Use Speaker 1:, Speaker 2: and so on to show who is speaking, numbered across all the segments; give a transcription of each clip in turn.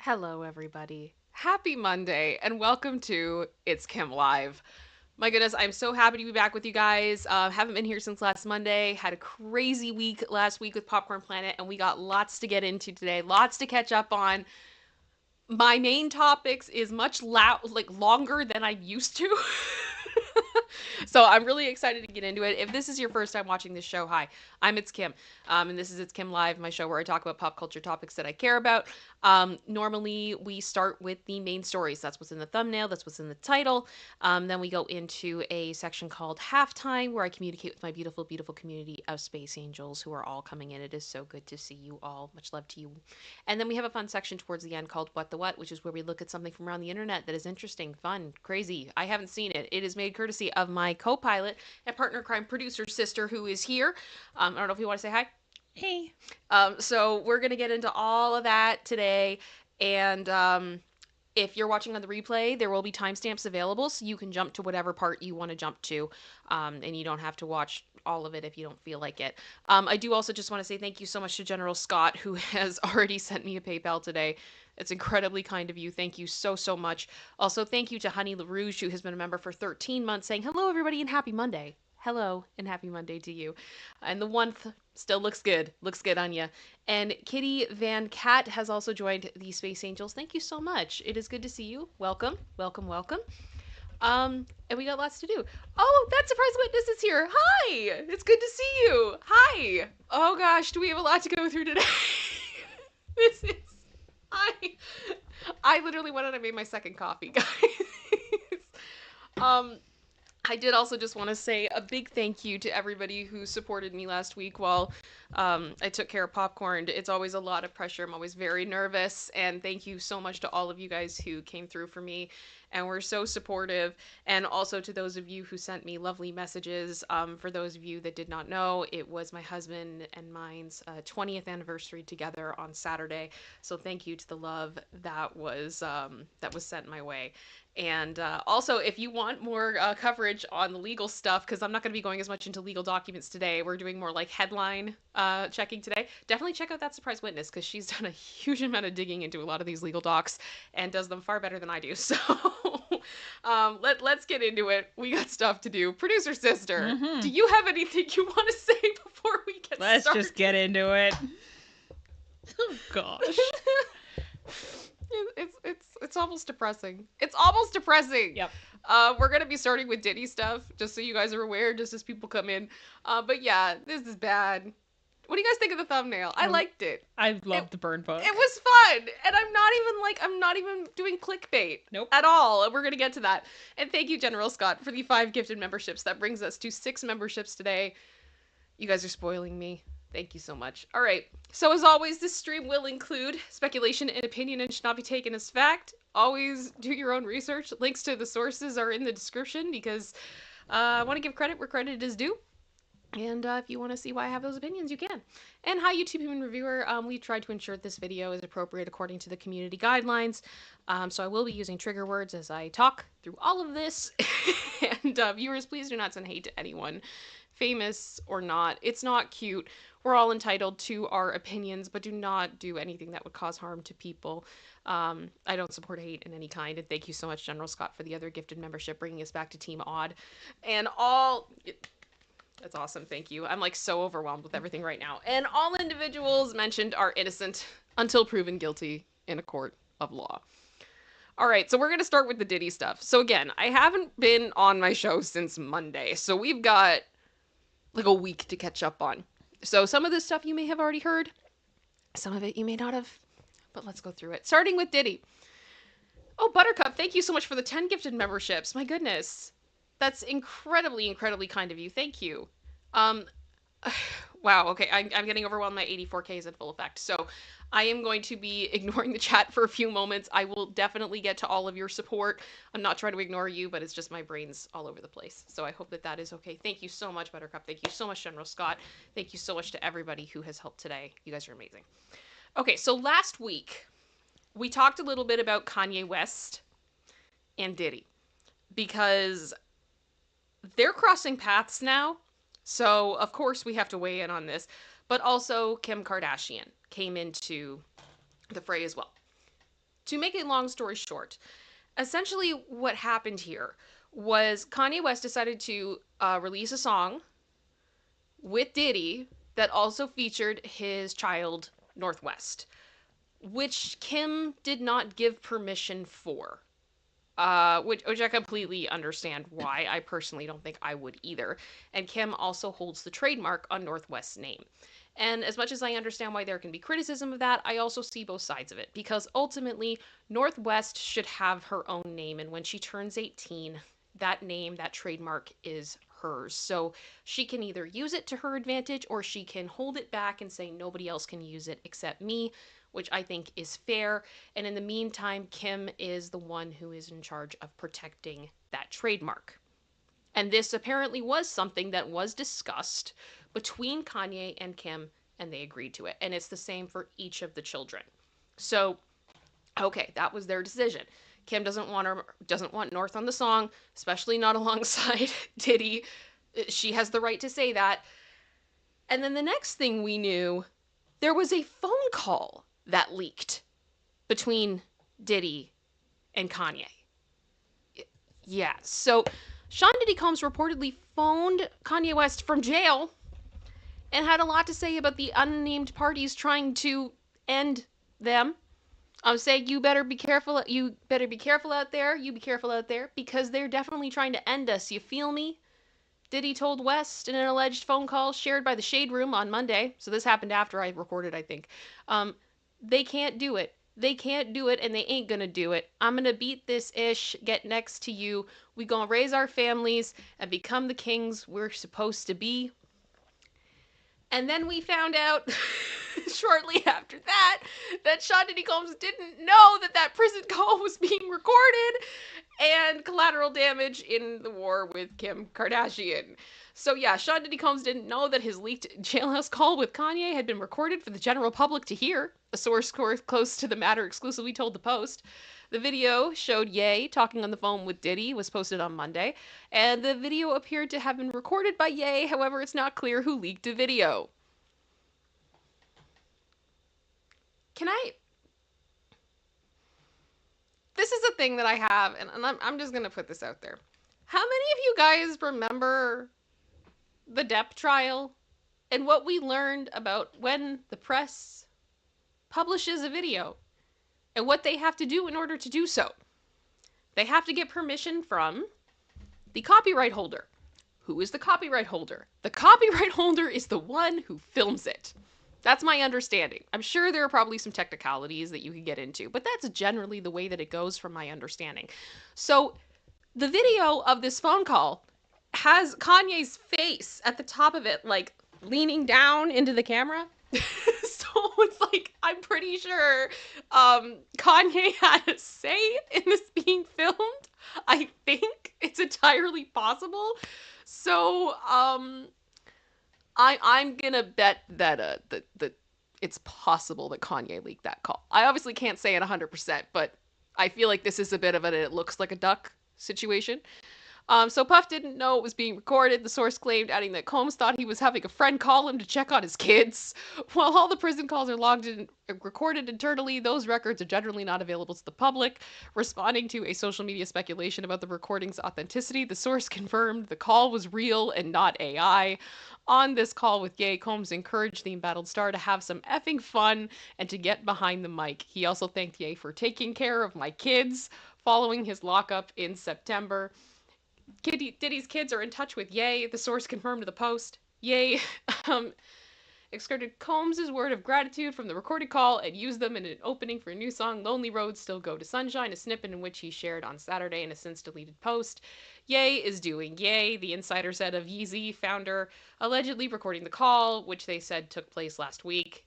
Speaker 1: Hello, everybody. Happy Monday, and welcome to ItsKim Live. My goodness, I'm so happy to be back with you guys. Haven't been here since last Monday. Had a crazy week last week with Popcorn Planet, and we got lots to get into today. Lots to catch up on. My main topics is much longer than I'm used to. So I'm really excited to get into it. If this is your first time watching this show, hi, I'm It's Kim, and this is It's Kim Live, my show where I talk about pop culture topics that I care about. Normally, we start with the main stories. That's what's in the thumbnail. That's what's in the title. Then we go into a section called Halftime, where I communicate with my beautiful, beautiful community of space angels who are all coming in. It is so good to see you all. Much love to you. And then we have a fun section towards the end called What the What, which is where we look at something from around the internet that is interesting, fun, crazy. I haven't seen it. It is made courtesy of my co-pilot and partner crime producer sister who is here. I don't know if you want to say hi.
Speaker 2: Hey.
Speaker 1: So we're going to get into all of that today. And if you're watching on the replay, there will be timestamps available so you can jump to whatever part you want to jump to. And you don't have to watch all of it if you don't feel like it. I do also just want to say thank you so much to General Scott, who has already sent me a PayPal today. It's incredibly kind of you. Thank you so, so much. Also, thank you to Honey LaRouge, who has been a member for 13 months, saying hello, everybody, and happy Monday. Hello, and happy Monday to you. And the one still looks good. Looks good on you. And Kitty Van Cat has also joined the Space Angels. Thank you so much. It is good to see you. Welcome, welcome, welcome. And we got lots to do. Oh, that surprise witness is here. Hi! It's good to see you. Hi! Oh gosh, do we have a lot to go through today? this is I I literally went and I made my second coffee, guys. um I did also just want to say a big thank you to everybody who supported me last week while I took care of popcorn. It's always a lot of pressure. I'm always very nervous. And thank you so much to all of you guys who came through for me and were so supportive. And also to those of you who sent me lovely messages. For those of you that did not know, it was my husband and mine's 20th anniversary together on Saturday. So thank you to the love that was sent my way. And also, if you want more coverage on the legal stuff, because I'm not going to be going as much into legal documents today, we're doing more like headline checking today. Definitely check out that surprise witness because she's done a huge amount of digging into a lot of these legal docs and does them far better than I do. So let's get into it. We got stuff to do. Producer sister, do you have anything you want to say before we get started?
Speaker 2: Let's just get into it. Oh gosh.
Speaker 1: It's almost depressing. It's almost depressing.
Speaker 2: Yep.
Speaker 1: We're gonna be starting with Diddy stuff, just so you guys are aware, just as people come in. But yeah, this is bad. What do you guys think of the thumbnail? I liked it.
Speaker 2: I loved the burn book.
Speaker 1: It was fun, and I'm not even doing clickbait.
Speaker 2: Nope.
Speaker 1: At all. We're gonna get to that. And thank you, General Scott, for the 5 gifted memberships. That brings us to 6 memberships today. You guys are spoiling me. Thank you so much. All right. So as always, this stream will include speculation and opinion and should not be taken as fact. Always do your own research. Links to the sources are in the description because I want to give credit where credit is due. And if you want to see why I have those opinions, you can. And hi, YouTube human reviewer. We tried to ensure this video is appropriate according to the community guidelines. So I will be using trigger words as I talk through all of this. And viewers, please do not send hate to anyone, famous or not. It's not cute. We're all entitled to our opinions, but do not do anything that would cause harm to people. I don't support hate in any kind. And thank you so much, General Scott, for the other gifted membership, bringing us back to Team Odd. And all... That's awesome. Thank you. I'm like so overwhelmed with everything right now. And all individuals mentioned are innocent until proven guilty in a court of law. All right, so we're going to start with the Diddy stuff. So again, I haven't been on my show since Monday, so we've got like a week to catch up on. So some of this stuff you may have already heard. Some of it you may not have, but let's go through it. Starting with Diddy. Oh, Buttercup, thank you so much for the 10 gifted memberships. My goodness. That's incredibly, incredibly kind of you. Thank you. Wow, okay, I'm getting overwhelmed. My 84K is in full effect. So I am going to be ignoring the chat for a few moments. I will definitely get to all of your support. I'm not trying to ignore you, but it's just my brain's all over the place. So I hope that that is okay. Thank you so much, Buttercup. Thank you so much, General Scott. Thank you so much to everybody who has helped today. You guys are amazing. Okay, so last week, we talked a little bit about Kanye West and Diddy. Because they're crossing paths now. So, of course, we have to weigh in on this. But also, Kim Kardashian came into the fray as well. To make a long story short, essentially what happened here was Kanye West decided to release a song with Diddy that also featured his child, Northwest, which Kim did not give permission for. Which I completely understand why. I personally don't think I would either. And Kim also holds the trademark on Northwest's name. And as much as I understand why there can be criticism of that, I also see both sides of it. Because ultimately, Northwest should have her own name. And when she turns 18, that name, that trademark is hers. So she can either use it to her advantage or she can hold it back and say nobody else can use it except me, which I think is fair. And in the meantime, Kim is the one who is in charge of protecting that trademark. And this apparently was something that was discussed between Kanye and Kim, and they agreed to it. And it's the same for each of the children. So, okay, that was their decision. Kim doesn't want North on the song, especially not alongside Diddy. She has the right to say that. And then the next thing we knew, there was a phone call that leaked between Diddy and Kanye. Yeah, so Sean Diddy Combs reportedly phoned Kanye West from jail and had a lot to say about the unnamed parties trying to end them. I'm saying you better be careful out there, you be careful out there, because they're definitely trying to end us, you feel me? Diddy told West in an alleged phone call shared by the Shade Room on Monday, so this happened after I recorded, I think. They can't do it. They can't do it, and they ain't gonna do it. I'm gonna beat this ish, get next to you. We gonna raise our families and become the kings we're supposed to be. And then we found out shortly after that Sean Diddy Combs didn't know that prison call was being recorded and collateral damage in the war with Kim Kardashian. So yeah, Sean Diddy Combs didn't know that his leaked jailhouse call with Kanye had been recorded for the general public to hear. A source close to the matter exclusively told the Post. The video showed Ye talking on the phone with Diddy, was posted on Monday, and the video appeared to have been recorded by Ye, however it's not clear who leaked the video. This is a thing that I have, and I'm just gonna put this out there. How many of you guys remember the Depp trial and what we learned about when the press publishes a video and what they have to do in order to do so? They have to get permission from the copyright holder. Who is the copyright holder? The copyright holder is the one who films it. That's my understanding. I'm sure there are probably some technicalities that you could get into, but that's generally the way that it goes from my understanding. So the video of this phone call has Kanye's face at the top of it, like leaning down into the camera. So it's like, I'm pretty sure Kanye had a say in this being filmed. I think it's entirely possible. So I'm gonna bet that it's possible that Kanye leaked that call. I obviously can't say it 100%, but I feel like this is a bit of it looks like a duck situation. So Puff didn't know it was being recorded, the source claimed, adding that Combs thought he was having a friend call him to check on his kids. While all the prison calls are logged and recorded internally, those records are generally not available to the public. Responding to a social media speculation about the recording's authenticity, the source confirmed the call was real and not AI. On this call with Ye, Combs encouraged the embattled star to have some effing fun and to get behind the mic. He also thanked Ye for taking care of my kids following his lockup in September. Diddy's kids are in touch with Ye, the source confirmed to the Post. Ye extorted Combs' word of gratitude from the recorded call and used them in an opening for a new song, Lonely Roads Still Go to Sunshine, a snippet in which he shared on Saturday in a since deleted post. Ye is doing Ye, the insider said of Yeezy founder, allegedly recording the call, which they said took place last week.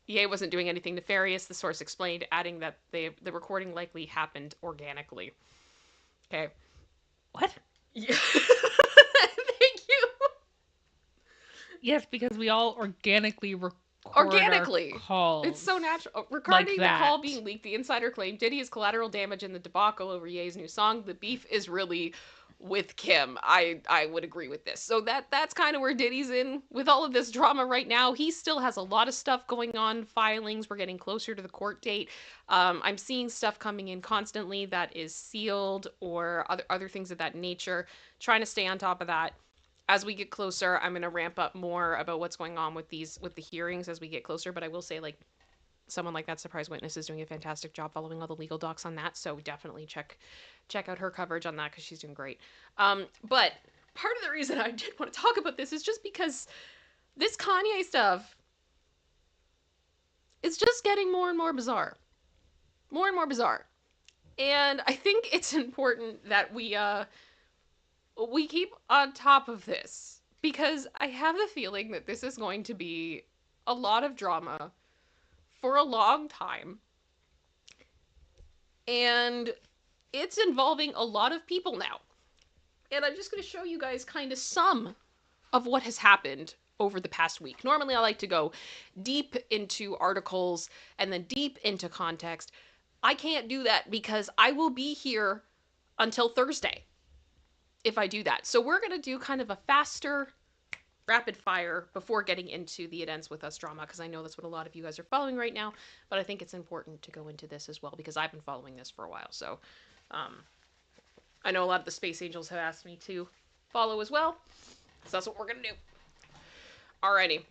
Speaker 1: Ye wasn't doing anything nefarious, the source explained, adding that the recording likely happened organically. Okay.
Speaker 2: What?
Speaker 1: Yeah. Thank you.
Speaker 2: Yes, because we all organically record
Speaker 1: Organically.
Speaker 2: our calls.
Speaker 1: It's so natural. Regarding
Speaker 2: like
Speaker 1: the call being leaked, the insider claimed Diddy is collateral damage in the debacle over Ye's new song. The beef is really with Kim. I would agree with this. So that's kind of where Diddy's in with all of this drama right now. He still has a lot of stuff going on, filings. We're getting closer to the court date. I'm seeing stuff coming in constantly that is sealed or other things of that nature. Trying to stay on top of that. As we get closer, I'm going to ramp up more about what's going on with the hearings as we get closer. But I will say, like, someone like that surprise witness is doing a fantastic job following all the legal docs on that. So definitely check out her coverage on that because she's doing great. But part of the reason I did want to talk about this is just because this Kanye stuff is just getting more and more bizarre. More and more bizarre. And I think it's important that we keep on top of this because I have the feeling that this is going to be a lot of drama for a long time. And it's involving a lot of people now. And I'm just going to show you guys kind of some of what has happened over the past week. Normally I like to go deep into articles and then deep into context. I can't do that because I will be here until Thursday if I do that. So we're going to do kind of a faster rapid fire before getting into the It Ends With Us drama, because I know that's what a lot of you guys are following right now, but I think it's important to go into this as well because I've been following this for a while. So I know a lot of the Space Angels have asked me to follow as well, so that's what we're going to do. Alrighty.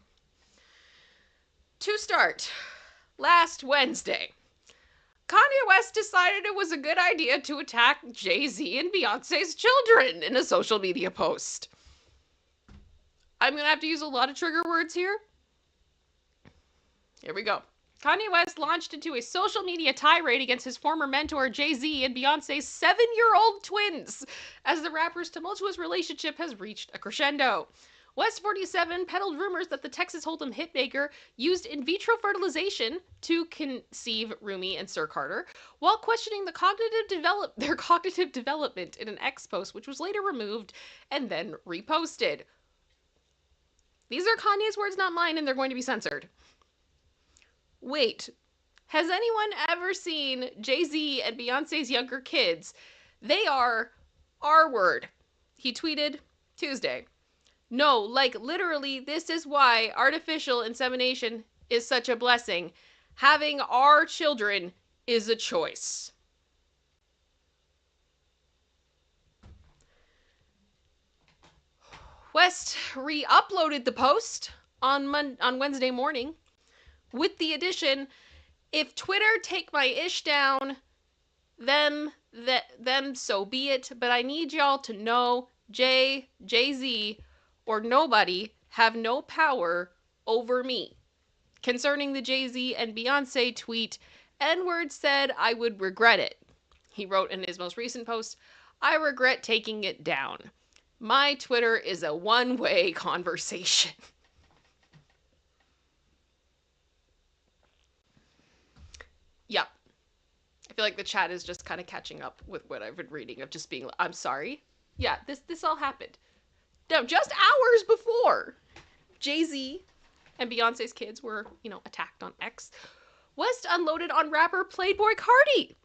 Speaker 1: To start, last Wednesday, Kanye West decided it was a good idea to attack Jay-Z and Beyonce's children in a social media post. I'm going to have to use a lot of trigger words here. Here we go. Kanye West launched into a social media tirade against his former mentor Jay-Z and Beyonce's 7-year-old twins as the rapper's tumultuous relationship has reached a crescendo. West 47 peddled rumors that the Texas Hold'em hitmaker used in vitro fertilization to conceive Rumi and Sir Carter, while questioning their cognitive development in an X post, which was later removed and then reposted. These are Kanye's words, not mine, and they're going to be censored. Wait, has anyone ever seen Jay-Z and Beyonce's younger kids? They are R-word. He tweeted Tuesday. No, like literally, this is why artificial insemination is such a blessing. Having our children is a choice. West re-uploaded the post on Wednesday morning with the addition, if Twitter take my ish down, them so be it, but I need y'all to know Jay-Z or nobody have no power over me. Concerning the Jay-Z and Beyonce tweet, N-word said I would regret it. He wrote in his most recent post, I regret taking it down. My Twitter is a one-way conversation. Yeah. I feel like the chat is just kind of catching up with what I've been reading of just being, I'm sorry. Yeah, this all happened. Now, just hours before Jay-Z and Beyonce's kids were, attacked on X, West unloaded on rapper Playboi Carti,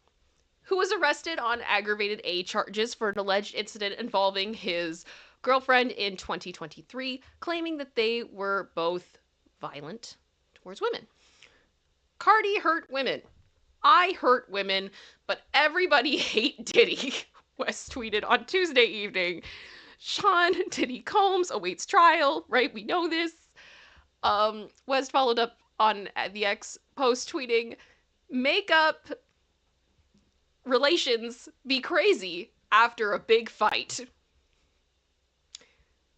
Speaker 1: who was arrested on aggravated A charges for an alleged incident involving his girlfriend in 2023, claiming that they were both violent towards women. Carti hurt women. I hurt women, but everybody hate Diddy, West tweeted on Tuesday evening. Sean Diddy Combs awaits trial, right? We know this. West followed up on the X post tweeting, make up relations be crazy after a big fight.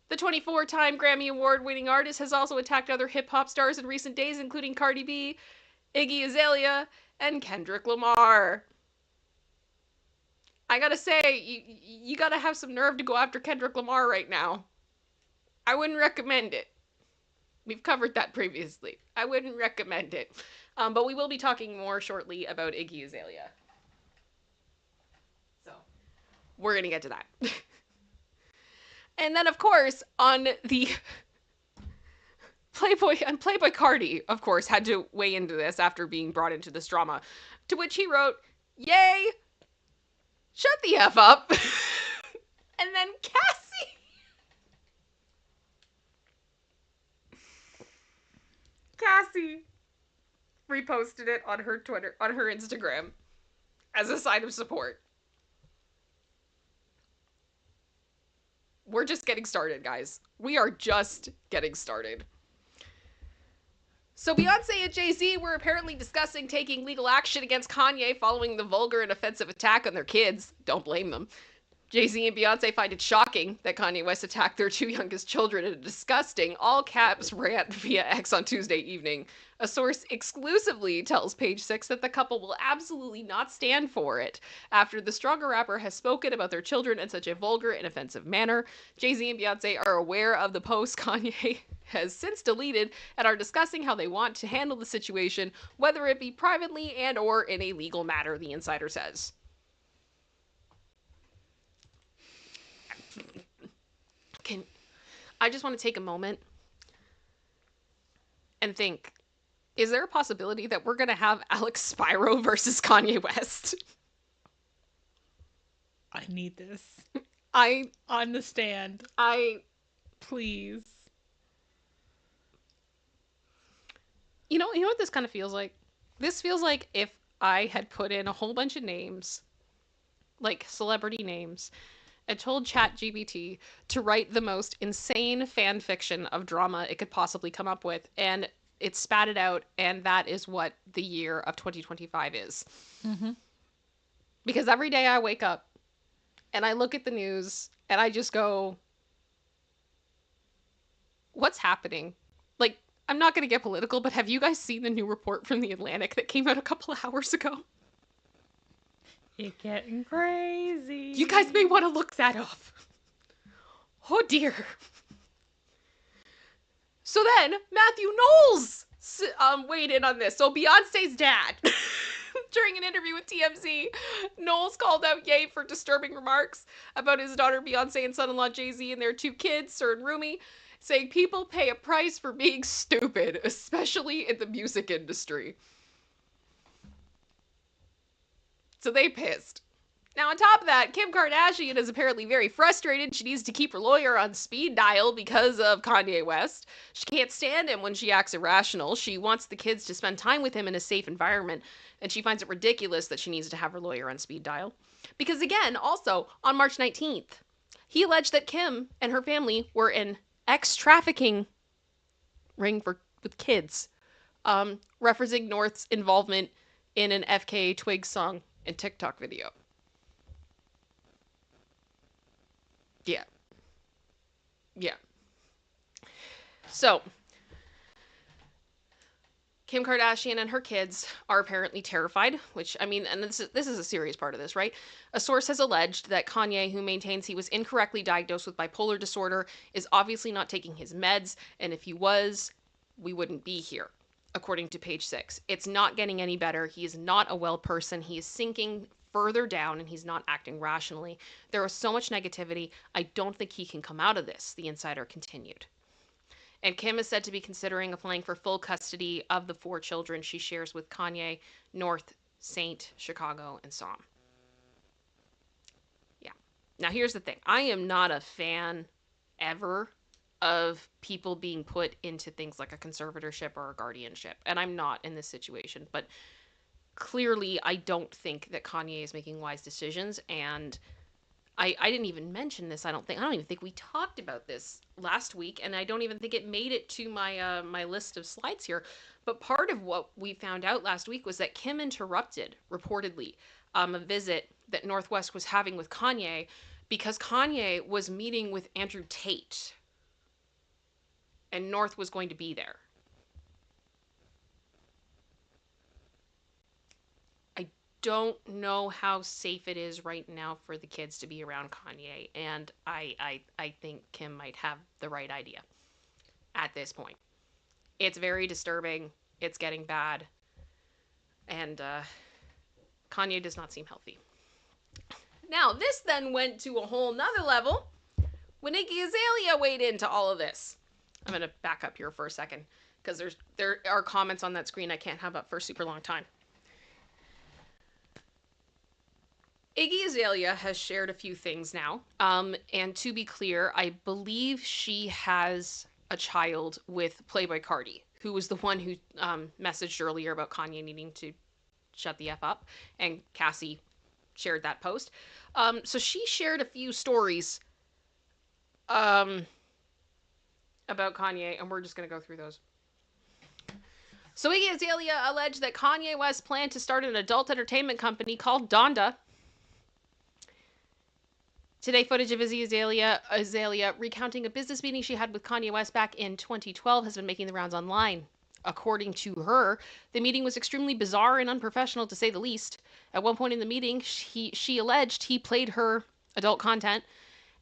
Speaker 1: The 24-time Grammy Award-winning artist has also attacked other hip-hop stars in recent days, including Cardi B, Iggy Azalea, and Kendrick Lamar. I gotta say, you gotta have some nerve to go after Kendrick Lamar right now. I wouldn't recommend it. We've covered that previously. I wouldn't recommend it. But we will be talking more shortly about Iggy Azalea. So, we're gonna get to that. And then, of course, on the Playboi Carti, of course, had to weigh into this after being brought into this drama, to which he wrote, yay, shut the F up. And then Cassie reposted it on her Twitter, on her Instagram, as a sign of support. We're just getting started, guys. We are just getting started. So Beyonce and Jay-Z were apparently discussing taking legal action against Kanye following the vulgar and offensive attack on their kids. Don't blame them. Jay-Z and Beyonce find it shocking that Kanye West attacked their two youngest children in a disgusting, all-caps rant via X on Tuesday evening. A source exclusively tells Page Six that the couple will absolutely not stand for it. After the stronger rapper has spoken about their children in such a vulgar and offensive manner, Jay-Z and Beyonce are aware of the post Kanye has since deleted and are discussing how they want to handle the situation, whether it be privately and or in a legal matter, the insider says. I just want to take a moment and think, is there a possibility that we're going to have Alex Spyro versus Kanye West?
Speaker 2: I need this.
Speaker 1: I
Speaker 2: On the stand. Please.
Speaker 1: You know what this kind of feels like? This feels like if I had put in a whole bunch of names, like celebrity names, and told ChatGPT to write the most insane fan fiction of drama it could possibly come up with, and it spat it out, and that is what the year of 2025 is.
Speaker 2: Mm-hmm.
Speaker 1: Because every day I wake up and I look at the news and I just go, what's happening? Like, I'm not going to get political, but have you guys seen the new report from The Atlantic that came out a couple of hours ago?
Speaker 2: It's getting crazy.
Speaker 1: You guys may want to look that up. Oh dear. So then, Matthew Knowles weighed in on this. So Beyonce's dad, during an interview with TMZ, Knowles called out Ye for disturbing remarks about his daughter Beyonce and son-in-law Jay-Z and their two kids, Sir and Rumi, saying people pay a price for being stupid, especially in the music industry. So they pissed. Now, on top of that, Kim Kardashian is apparently very frustrated. She needs to keep her lawyer on speed dial because of Kanye West. She can't stand him when she acts irrational. She wants the kids to spend time with him in a safe environment, and she finds it ridiculous that she needs to have her lawyer on speed dial. Because again, also, on March 19th, he alleged that Kim and her family were in ex-trafficking ring with kids, referencing North's involvement in an FKA Twigs song and TikTok video. Yeah. So, Kim Kardashian and her kids are apparently terrified, which, I mean, and this is a serious part of this, right? A source has alleged that Kanye, who maintains he was incorrectly diagnosed with bipolar disorder, is obviously not taking his meds, and if he was, we wouldn't be here, according to Page Six. It's not getting any better. He is not a well person. He is sinking further down, and he's not acting rationally. There is so much negativity. I don't think he can come out of this, the insider continued. And Kim is said to be considering applying for full custody of the 4 children she shares with Kanye, North, Saint, Chicago, and Psalm. Yeah. Now here's the thing. I am not a fan ever of people being put into things like a conservatorship or a guardianship. And I'm not in this situation. But clearly, I don't think that Kanye is making wise decisions. And I didn't even mention this, I don't even think we talked about this last week, and I don't even think it made it to my my list of slides here. But part of what we found out last week was that Kim interrupted, reportedly, a visit that Northwest was having with Kanye because Kanye was meeting with Andrew Tate, and North was going to be there. Don't know how safe it is right now for the kids to be around Kanye, and I think Kim might have the right idea at this point. It's very disturbing. It's getting bad, and Kanye does not seem healthy. Now, this then went to a whole nother level when Iggy Azalea weighed into all of this. I'm going to back up here for a second because there are comments on that screen I can't have up for a super long time. Iggy Azalea has shared a few things now. And to be clear, I believe she has a child with Playboy Cardi, who was the one who messaged earlier about Kanye needing to shut the F up. And Cassie shared that post. So she shared a few stories um, about Kanye, and we're just going to go through those. So Iggy Azalea alleged that Kanye West planned to start an adult entertainment company called Donda. Today, footage of Iggy Azalea recounting a business meeting she had with Kanye West back in 2012 has been making the rounds online. According to her, the meeting was extremely bizarre and unprofessional, to say the least. At one point in the meeting, she alleged he played her adult content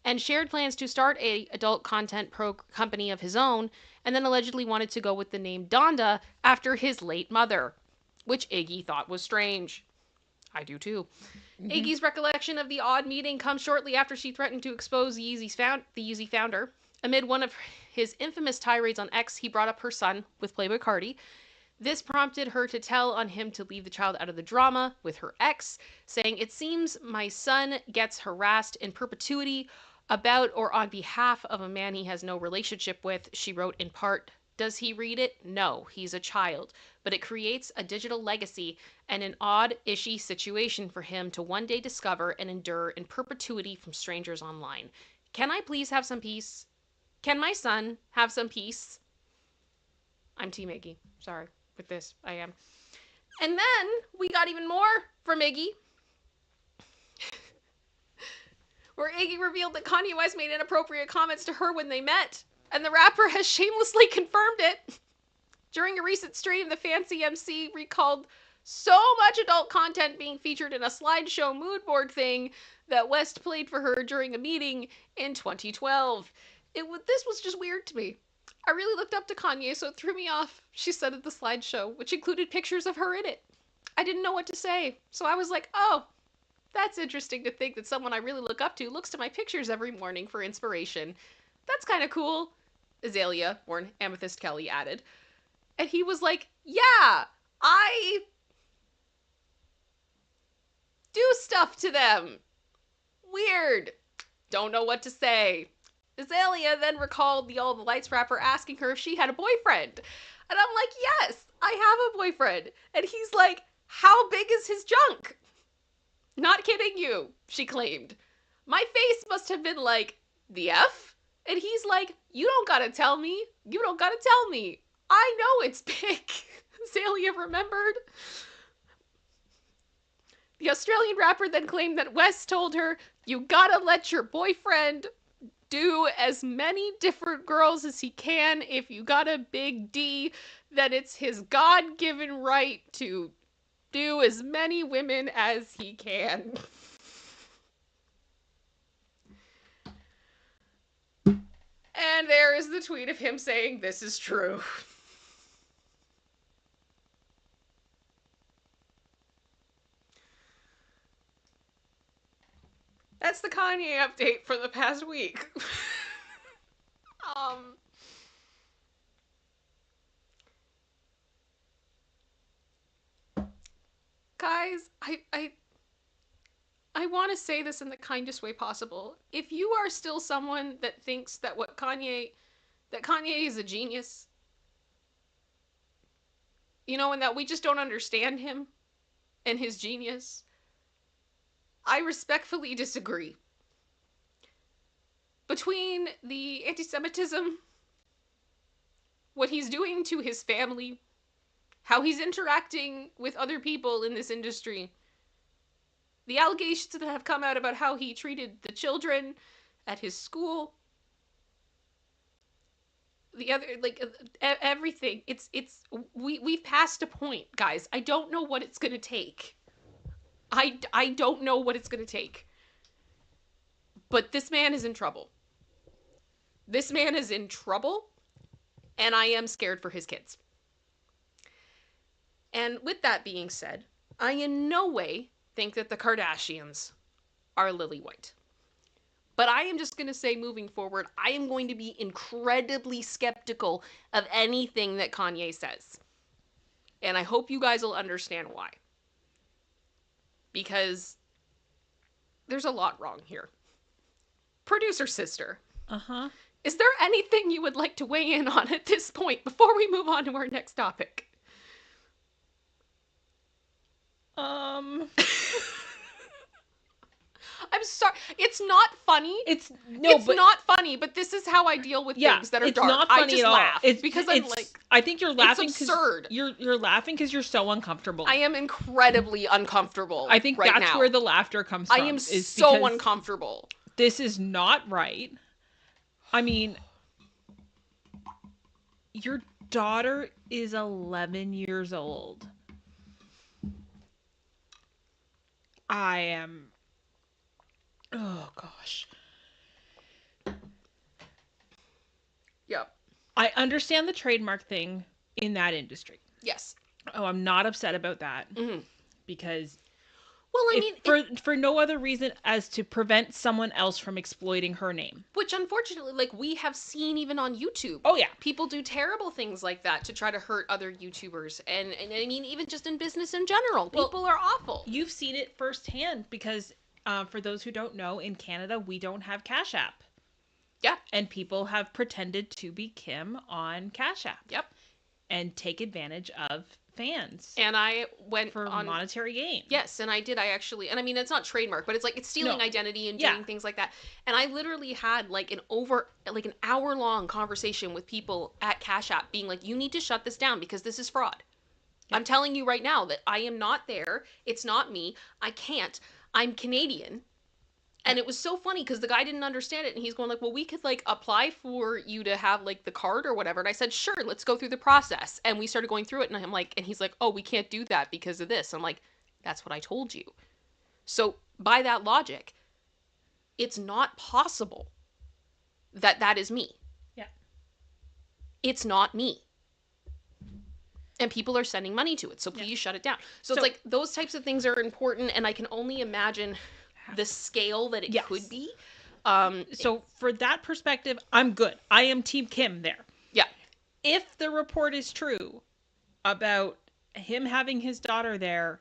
Speaker 1: and shared plans to start a adult content company of his own, and then allegedly wanted to go with the name Donda after his late mother, which Iggy thought was strange. I do too. Iggy's recollection of the odd meeting comes shortly after she threatened to expose the Yeezy founder. Amid one of his infamous tirades on X, he brought up her son with Playboy Cardi. This prompted her to tell on him to leave the child out of the drama with her ex, saying, "It seems my son gets harassed in perpetuity about or on behalf of a man he has no relationship with," she wrote in part. Does he read it? No, he's a child. But it creates a digital legacy and an odd, ishy situation for him to one day discover and endure in perpetuity from strangers online. Can I please have some peace? Can my son have some peace? I'm Team Iggy. Sorry. With this, I am. And then we got even more from Iggy, where Iggy revealed that Kanye West made inappropriate comments to her when they met, and the rapper has shamelessly confirmed it. During a recent stream, the fancy MC recalled so much adult content being featured in a slideshow mood board thing that West played for her during a meeting in 2012. This was just weird to me. I really looked up to Kanye, so it threw me off, she said at the slideshow, which included pictures of her in it. I didn't know what to say, so I was like, oh, that's interesting to think that someone I really look up to looks to my pictures every morning for inspiration. That's kind of cool, Azalea, born Amethyst Kelly, added. And he was like, yeah, I do stuff to them. Weird. Don't know what to say. Azalea then recalled the All the Lights rapper asking her if she had a boyfriend. And I'm like, yes, I have a boyfriend. And he's like, how big is his junk? Not kidding you, she claimed. My face must have been like, the F? And he's like, you don't gotta tell me. You don't gotta tell me. I know it's big. Azalea remembered. The Australian rapper then claimed that West told her, you gotta let your boyfriend do as many different girls as he can. If you got a big D, then it's his God-given right to do as many women as he can. And there is the tweet of him saying this is true. That's the Kanye update for the past week. Guys, I want to say this in the kindest way possible. If you are still someone that thinks that Kanye is a genius, you know, and that we just don't understand him and his genius, I respectfully disagree. Between the anti-Semitism, what he's doing to his family, how he's interacting with other people in this industry, the allegations that have come out about how he treated the children at his school, the other, like, everything, we've passed a point, guys. I don't know what it's gonna take. I don't know what it's gonna take. But this man is in trouble. This man is in trouble, and I am scared for his kids. And with that being said, I in no way think that the Kardashians are lily white. But I am just going to say, moving forward, I am going to be incredibly skeptical of anything that Kanye says. And I hope you guys will understand why. Because there's a lot wrong here. Producer sister,
Speaker 2: Uh-huh.
Speaker 1: is there anything you would like to weigh in on at this point before we move on to our next topic? I'm sorry. It's not funny.
Speaker 2: It's
Speaker 1: It's not funny, but this is how I deal with things that are
Speaker 2: it's
Speaker 1: dark.
Speaker 2: not funny
Speaker 1: I just
Speaker 2: at all.
Speaker 1: laugh
Speaker 2: It's
Speaker 1: because
Speaker 2: it's,
Speaker 1: I'm like,
Speaker 2: I think you're laughing
Speaker 1: it's absurd.
Speaker 2: you're laughing because you're so uncomfortable.
Speaker 1: I am incredibly uncomfortable.
Speaker 2: I think
Speaker 1: right
Speaker 2: that's
Speaker 1: now.
Speaker 2: where the laughter comes
Speaker 1: I
Speaker 2: from.
Speaker 1: am
Speaker 2: is
Speaker 1: so
Speaker 2: because
Speaker 1: uncomfortable.
Speaker 2: This is not right. I mean, your daughter is 11 years old. I am. Oh gosh.
Speaker 1: Yep.
Speaker 2: I understand the trademark thing in that industry.
Speaker 1: Yes.
Speaker 2: Oh, I'm not upset about that
Speaker 1: Mm-hmm.
Speaker 2: because,
Speaker 1: well, I mean,
Speaker 2: for no other reason as to prevent someone else from exploiting her name.
Speaker 1: Which unfortunately, like, we have seen even on YouTube.
Speaker 2: Oh yeah,
Speaker 1: people do terrible things like that to try to hurt other YouTubers, and I mean, even just in business in general, people are awful.
Speaker 2: You've seen it firsthand because, for those who don't know, in Canada we don't have Cash App.
Speaker 1: Yeah.
Speaker 2: And people have pretended to be Kim on Cash App.
Speaker 1: Yep.
Speaker 2: And take advantage of fans.
Speaker 1: And I went
Speaker 2: for
Speaker 1: on
Speaker 2: monetary gain.
Speaker 1: Yes, and I did. I actually, and I mean, it's not trademark, but it's like it's stealing identity and doing things like that. And I literally had like an hour-long conversation with people at Cash App, being like, "You need to shut this down because this is fraud. Yep. I'm telling you right now that I am not there. It's not me. I can't. I'm Canadian." And it was so funny because the guy didn't understand it, and he's going like, well, we could like apply for you to have like the card or whatever. And I said, sure, let's go through the process. And we started going through it, and I'm like, and he's like, oh, we can't do that because of this. I'm like, that's what I told you. So by that logic, it's not possible that that is me.
Speaker 2: Yeah.
Speaker 1: It's not me. And people are sending money to it. So please shut it down. So it's like those types of things are important, and I can only imagine the scale that it could be.
Speaker 2: So for that perspective, I'm good. I am Team Kim there.
Speaker 1: Yeah.
Speaker 2: If the report is true about him having his daughter there,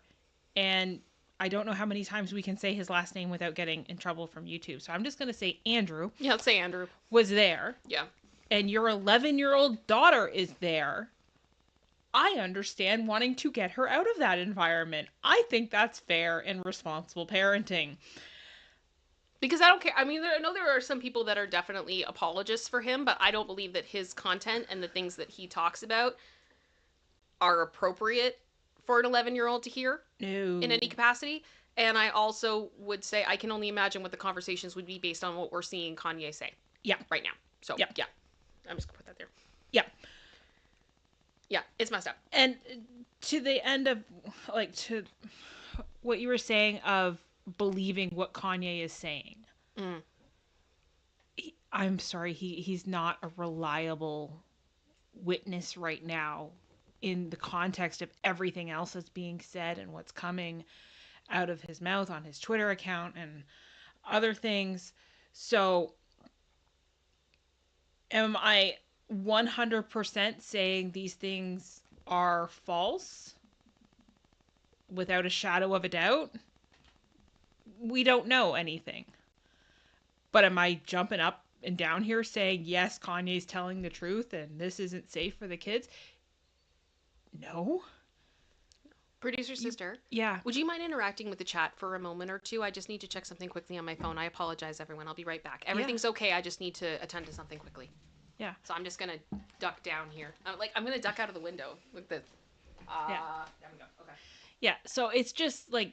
Speaker 2: and I don't know how many times we can say his last name without getting in trouble from YouTube. So I'm just going to say Andrew.
Speaker 1: Yeah, let's say Andrew.
Speaker 2: Was there.
Speaker 1: Yeah.
Speaker 2: And your 11-year-old daughter is there. I understand wanting to get her out of that environment. I think that's fair and responsible parenting.
Speaker 1: Because I don't care. I mean, I know there are some people that are definitely apologists for him, but I don't believe that his content and the things that he talks about are appropriate for an 11-year-old to hear in any capacity. And I also would say I can only imagine what the conversations would be based on what we're seeing Kanye say.
Speaker 2: Yeah.
Speaker 1: Right now. So, yeah. I'm just going to put that there.
Speaker 2: Yeah.
Speaker 1: Yeah, it's messed up.
Speaker 2: And to the end of, like, to what you were saying of believing what Kanye is saying. I'm sorry, he's not a reliable witness right now in the context of everything else that's being said and what's coming out of his mouth on his Twitter account and other things. So am I 100% saying these things are false without a shadow of a doubt? We don't know anything. But am I jumping up and down here saying, yes, Kanye's telling the truth and this isn't safe for the kids? No.
Speaker 1: Producer sister.
Speaker 2: Yeah.
Speaker 1: Would you mind interacting with the chat for a moment or two? I just need to check something quickly on my phone. I apologize, everyone. I'll be right back. Everything's okay. I just need to attend to something quickly.
Speaker 2: Yeah.
Speaker 1: So I'm just going to duck down here. I'm going to duck out of the window with this. There we go. Okay.
Speaker 2: Yeah. So it's just like,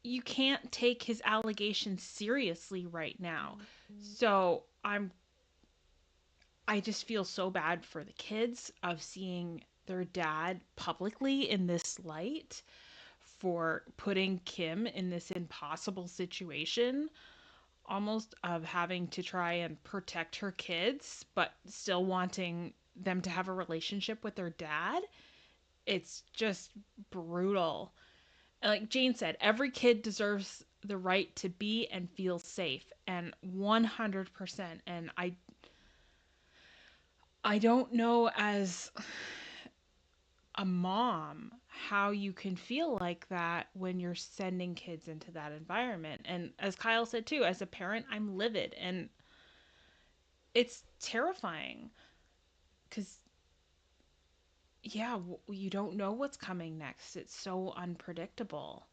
Speaker 2: you can't take his allegations seriously right now. So I just feel so bad for the kids of seeing their dad publicly in this light, for putting Kim in this impossible situation, almost of having to try and protect her kids, but still wanting them to have a relationship with their dad. It's just brutal. Like Jane said, every kid deserves the right to be and feel safe, and 100%. And I don't know, as a mom how you can feel like that when you're sending kids into that environment. And as Kyle said too, as a parent, I'm livid, and it's terrifying because, yeah, you don't know what's coming next. It's so unpredictable.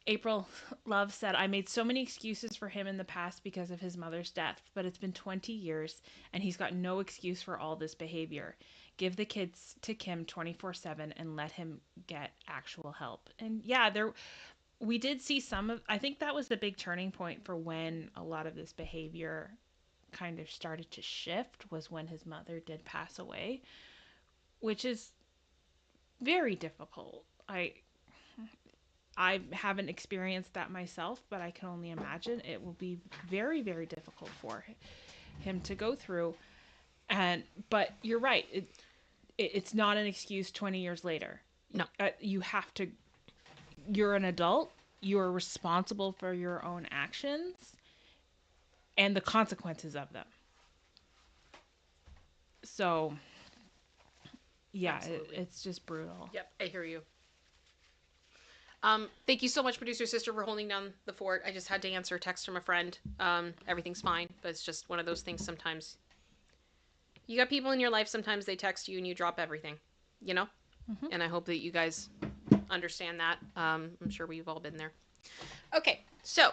Speaker 2: April Love said, I made so many excuses for him in the past because of his mother's death, but it's been 20 years and he's got no excuse for all this behavior. Give the kids to Kim 24/7 and let him get actual help. And yeah, we did see some of, I think that was the big turning point for when a lot of this behavior kind of started to shift, was when his mother did pass away, which is very difficult. I haven't experienced that myself, but I can only imagine it will be very, very difficult for him to go through. And but you're right, it's not an excuse 20 years later.
Speaker 1: No.
Speaker 2: You have to. You're an adult. You are responsible for your own actions and the consequences of them. So, yeah, it's just brutal.
Speaker 1: Yep, I hear you. Thank you so much, producer sister, for holding down the fort. I just had to answer a text from a friend. Everything's fine, but it's just one of those things sometimes. You got people in your life, sometimes they text you and you drop everything, you know? Mm-hmm. And I hope that you guys understand that. I'm sure we've all been there. Okay, so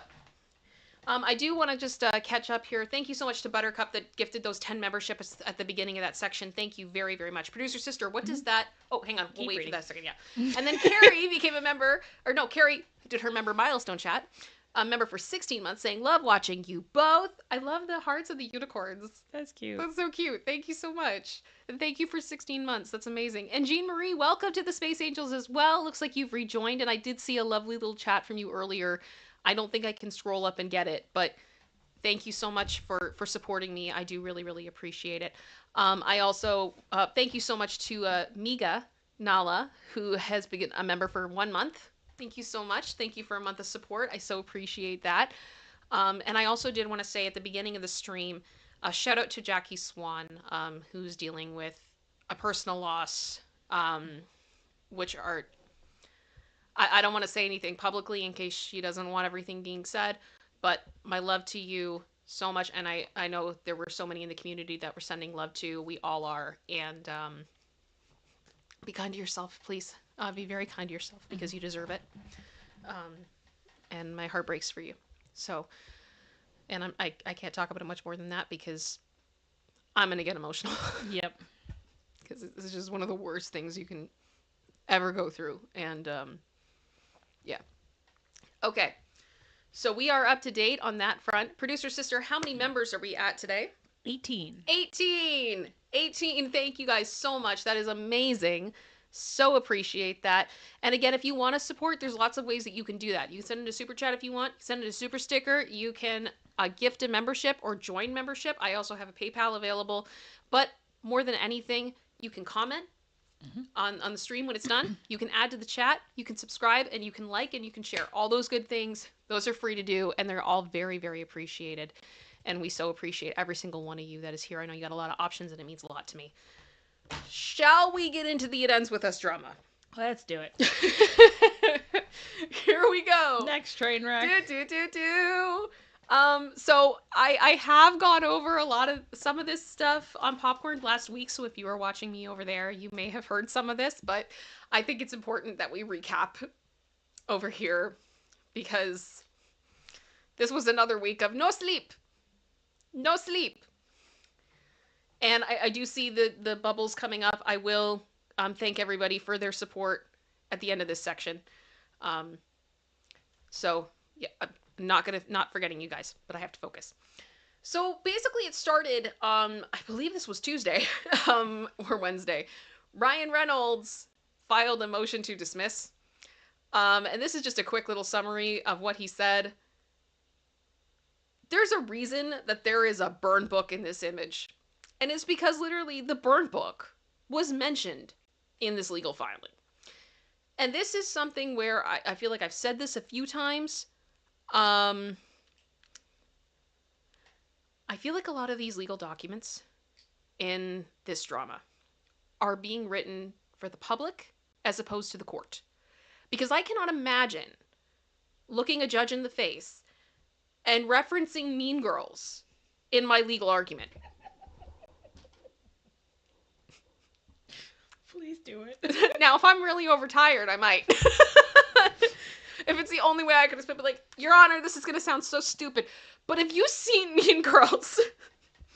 Speaker 1: I do want to just catch up here. Thank you so much to Buttercup that gifted those 10 memberships at the beginning of that section. Thank you very, very much. Producer sister, what does that... Oh, hang on. We'll wait for that a second. Yeah. And then Carrie became a member... Or no, Carrie did her member milestone chat. A member for 16 months saying, love watching you both. I love the hearts of the unicorns.
Speaker 2: That's cute.
Speaker 1: That's so cute. Thank you so much. And thank you for 16 months. That's amazing. And Jean Marie, welcome to the Space Angels as well. Looks like you've rejoined. And I did see a lovely little chat from you earlier. I don't think I can scroll up and get it, but thank you so much for supporting me. I do really, really appreciate it. I also thank you so much to Miga Nala, who has been a member for 1 month. Thank you so much. Thank you for a month of support. I so appreciate that. And I also did want to say at the beginning of the stream, a shout out to Jackie Swan, who's dealing with a personal loss, which are... I don't want to say anything publicly in case she doesn't want everything being said, but my love to you so much. And I know there were so many in the community that we're sending love to. We all are. And be kind to yourself, please. Be very kind to yourself because you deserve it. And my heart breaks for you. So, and I can't talk about it much more than that because I'm going to get emotional.
Speaker 2: Yep.
Speaker 1: Because this is just one of the worst things you can ever go through. And, yeah. Okay. So we are up to date on that front. Producer sister, how many members are we at today?
Speaker 2: 18.
Speaker 1: 18. 18. Thank you guys so much. That is amazing. So appreciate that. And again, if you want to support, there's lots of ways that you can do that. You can send it a super chat if you want. Send it a super sticker. You can gift a membership or join membership. I also have a PayPal available. But more than anything, you can comment on the stream when it's done. You can add to the chat, you can subscribe, and you can like, and you can share. All those good things, those are free to do, and they're all very, very appreciated. And we so appreciate every single one of you that is here. I know you got a lot of options, and it means a lot to me. Shall we get into the It Ends With Us drama?
Speaker 2: Let's do it.
Speaker 1: Here we go.
Speaker 2: Next train wreck.
Speaker 1: So I have gone over some of this stuff on Popcorn last week, so if you are watching me over there, you may have heard some of this, but I think it's important that we recap over here because this was another week of no sleep. No sleep. And I do see the bubbles coming up. I will thank everybody for their support at the end of this section. So, yeah, not forgetting you guys, but I have to focus. So basically it started, I believe this was Tuesday, or Wednesday. Ryan Reynolds filed a motion to dismiss. And this is just a quick little summary of what he said. There's a reason that there is a burn book in this image. And it's because literally the burn book was mentioned in this legal filing. And this is something where I feel like I've said this a few times. I feel like a lot of these legal documents in this drama are being written for the public as opposed to the court. Because I cannot imagine looking a judge in the face and referencing Mean Girls in my legal argument.
Speaker 2: Please do it.
Speaker 1: Now, if I'm really overtired, I might. If it's the only way I could have been like, Your Honor, this is going to sound so stupid, but have you seen Mean Girls?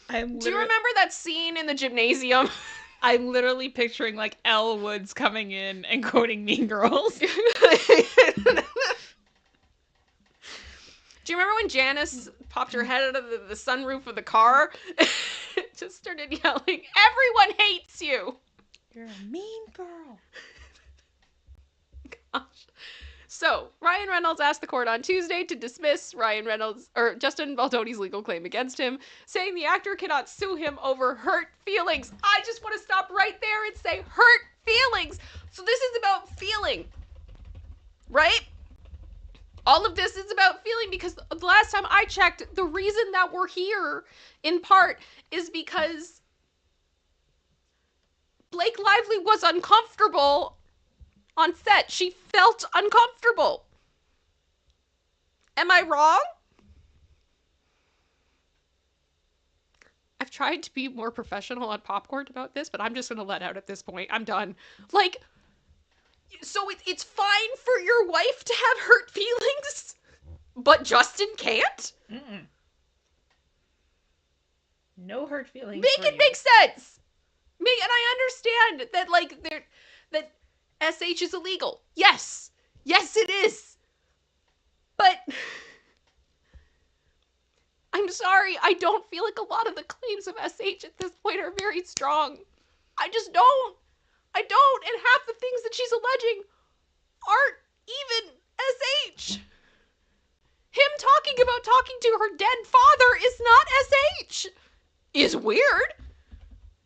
Speaker 1: Do you remember that scene in the gymnasium?
Speaker 2: I'm literally picturing like Elle Woods coming in and quoting Mean Girls.
Speaker 1: Do you remember when Janice popped her head out of the sunroof of the car? Just started yelling, "Everyone hates you!"
Speaker 2: You're a mean girl.
Speaker 1: Gosh. So, Ryan Reynolds asked the court on Tuesday to dismiss Justin Baldoni's legal claim against him, saying the actor cannot sue him over hurt feelings. I just want to stop right there and say hurt feelings. So this is about feeling, right? All of this is about feeling, because the last time I checked, the reason that we're here, in part, is because Blake Lively was uncomfortable on set. She felt uncomfortable. Am I wrong? I've tried to be more professional on Popcorn about this, but I'm just going to let out at this point. I'm done. Like, so it's fine for your wife to have hurt feelings, but Justin can't?
Speaker 2: Mm-mm. No hurt feelings.
Speaker 1: Make it make sense. And I understand that, like, that SH is illegal. Yes, it is. But I'm sorry, I don't feel like a lot of the claims of SH at this point are very strong. I just don't. And half the things that she's alleging aren't even SH. Him talking about talking to her dead father is not SH. Is weird.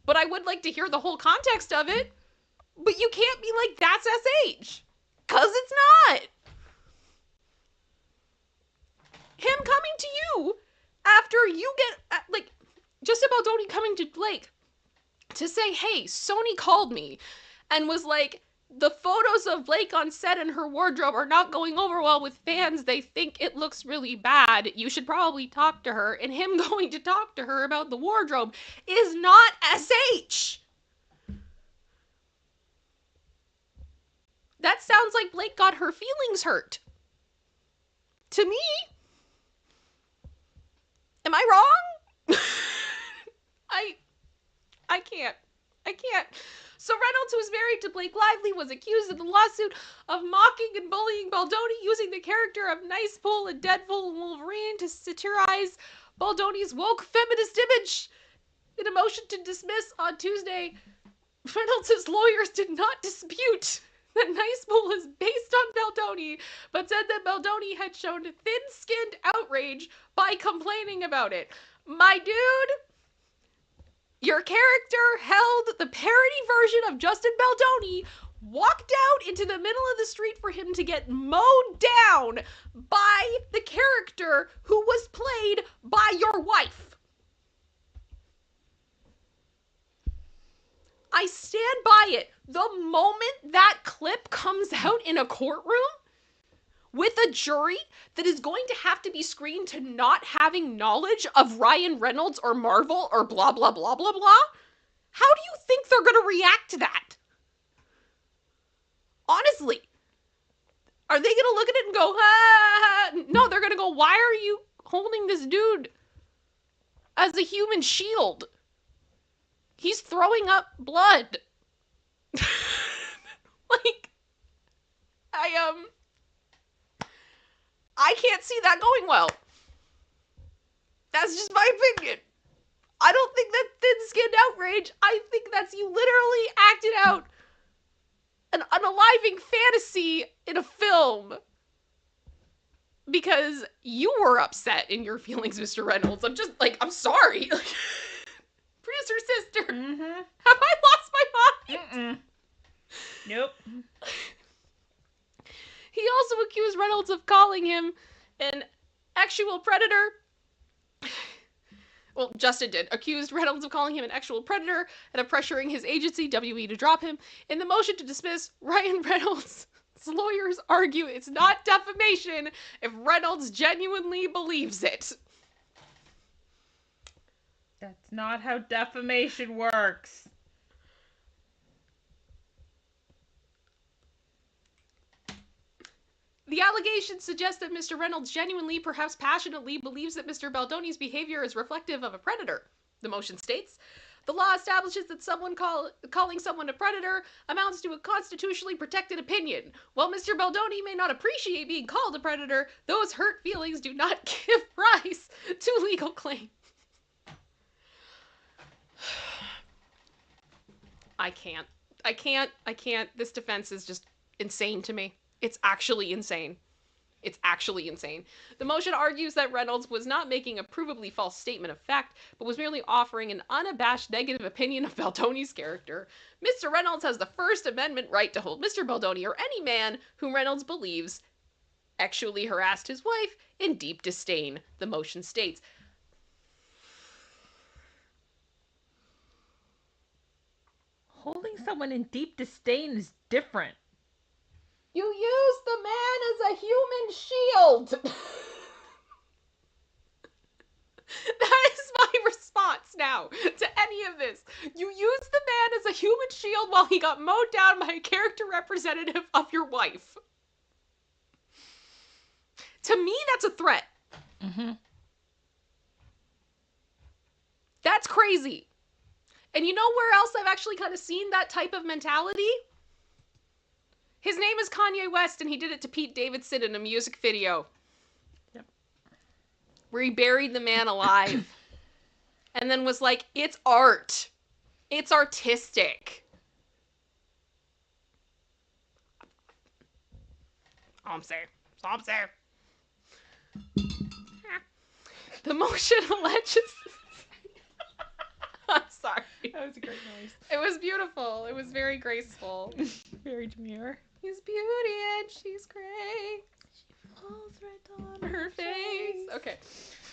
Speaker 1: But I would like to hear the whole context of it. But you can't be like, that's SH. 'Cause it's not. Him coming to you after you get, like, Justin Baldoni coming to Blake to say, hey, Sony called me and was like, the photos of Blake on set and her wardrobe are not going over well with fans. They think it looks really bad. You should probably talk to her. And him going to talk to her about the wardrobe is not SH. That sounds like Blake got her feelings hurt. To me. Am I wrong? I can't. So Reynolds, who is married to Blake Lively, was accused in the lawsuit of mocking and bullying Baldoni using the character of Nice Bull and Deadpool and Wolverine to satirize Baldoni's woke feminist image. In a motion to dismiss on Tuesday, Reynolds' lawyers did not dispute that Nice Bull is based on Baldoni, but said that Baldoni had shown thin-skinned outrage by complaining about it. My dude, your character held the parody version of Justin Baldoni, walked out into the middle of the street for him to get mowed down by the character who was played by your wife. I stand by it. The moment that clip comes out in a courtroom with a jury that is going to have to be screened to not having knowledge of Ryan Reynolds or Marvel or blah, blah, blah, blah, blah, how do you think they're going to react to that? Honestly. Are they going to look at it and go, ah? No, they're going to go, why are you holding this dude as a human shield? He's throwing up blood. Like, I can't see that going well. That's just my opinion. I don't think that's thin-skinned outrage. I think that's you literally acted out an unaliving fantasy in a film because you were upset in your feelings, Mr. Reynolds. I'm just like, I'm sorry. Producer sister.
Speaker 2: Mm-hmm.
Speaker 1: Have I lost my mind?
Speaker 2: Mm-mm. Nope.
Speaker 1: He also accused Reynolds of calling him an actual predator, Well, Justin did, accused Reynolds of calling him an actual predator and of pressuring his agency, WE, to drop him. In the motion to dismiss, Ryan Reynolds' lawyers argue it's not defamation if Reynolds genuinely believes it.
Speaker 2: That's not how defamation works.
Speaker 1: The allegations suggest that Mr. Reynolds genuinely, perhaps passionately, believes that Mr. Baldoni's behavior is reflective of a predator. The motion states, the law establishes that calling someone a predator amounts to a constitutionally protected opinion. While Mr. Baldoni may not appreciate being called a predator, those hurt feelings do not give rise to legal claim. I can't. This defense is just insane to me. It's actually insane. It's actually insane. The motion argues that Reynolds was not making a provably false statement of fact, but was merely offering an unabashed negative opinion of Baldoni's character. Mr. Reynolds has the First Amendment right to hold Mr. Baldoni or any man whom Reynolds believes actually harassed his wife in deep disdain, the motion states.
Speaker 2: Holding someone in deep disdain is different.
Speaker 1: You use the man as a human shield. That is my response now to any of this. You used the man as a human shield while he got mowed down by a character representative of your wife. To me, that's a threat.
Speaker 2: Mm-hmm.
Speaker 1: That's crazy. And you know where else I've actually kind of seen that type of mentality? His name is Kanye West, and he did it to Pete Davidson in a music video.
Speaker 2: Yep.
Speaker 1: Where he buried the man alive. And then was like, it's art. It's artistic. All I'm saying. That's all I'm saying. The motion alleges... I'm sorry.
Speaker 2: That was a great noise.
Speaker 1: It was beautiful. It was very graceful.
Speaker 2: Very demure.
Speaker 1: He's beauty and she's great. She falls right on her face. Okay.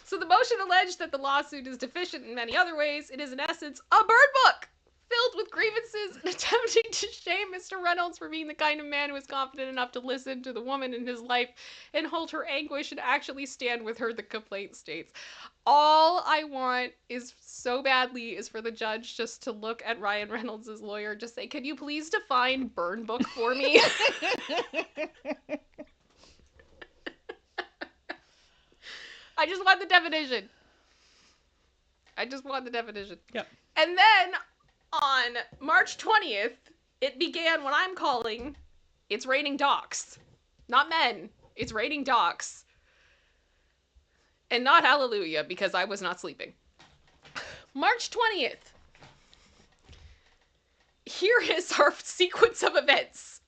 Speaker 1: So the motion alleged that the lawsuit is deficient in many other ways. It is in essence a bird book filled with grievances and attempting to shame Mr. Reynolds for being the kind of man who is confident enough to listen to the woman in his life and hold her anguish and actually stand with her, the complaint states. All I want is so badly is for the judge just to look at Ryan Reynolds' lawyer, just say, can you please define burn book for me? I just want the definition.
Speaker 2: Yep.
Speaker 1: And then on March 20th, it began what I'm calling It's Raining Docs. Not men. It's raining docs. And not hallelujah, because I was not sleeping. March 20th. Here is our sequence of events.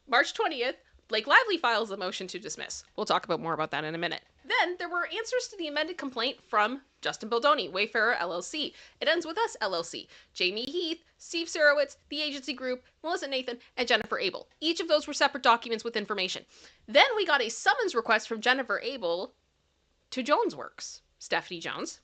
Speaker 1: March 20th, Blake Lively files a motion to dismiss. We'll talk about more about that in a minute. Then there were answers to the amended complaint from Justin Baldoni, Wayfarer LLC. It ends with us LLC. Jamie Heath, Steve Sarowitz, the agency group, Melissa Nathan, and Jennifer Abel. Each of those were separate documents with information. Then we got a summons request from Jennifer Abel to Jones Works, Stephanie Jones.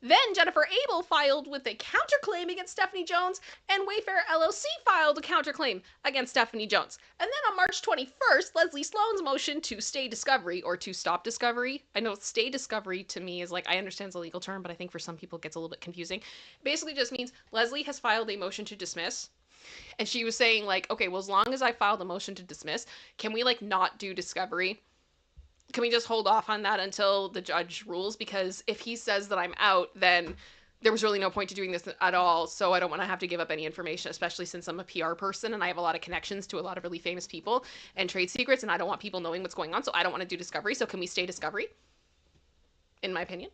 Speaker 1: Then Jennifer Abel filed with a counterclaim against Stephanie Jones, and Wayfarer LLC filed a counterclaim against Stephanie Jones. And then on March 21st, Leslie Sloan's motion to stay discovery, or to stop discovery. I know stay discovery to me is like, I understand it's a legal term, but I think for some people it gets a little bit confusing. Basically just means Leslie has filed a motion to dismiss. And she was saying like, okay, well, as long as I filed a motion to dismiss, can we like not do discovery? Can we just hold off on that until the judge rules? Because if he says that I'm out, then there was really no point to doing this at all. So I don't want to have to give up any information, especially since I'm a PR person and I have a lot of connections to a lot of really famous people and trade secrets, and I don't want people knowing what's going on. So I don't want to do discovery. So can we stay discovery? In my opinion.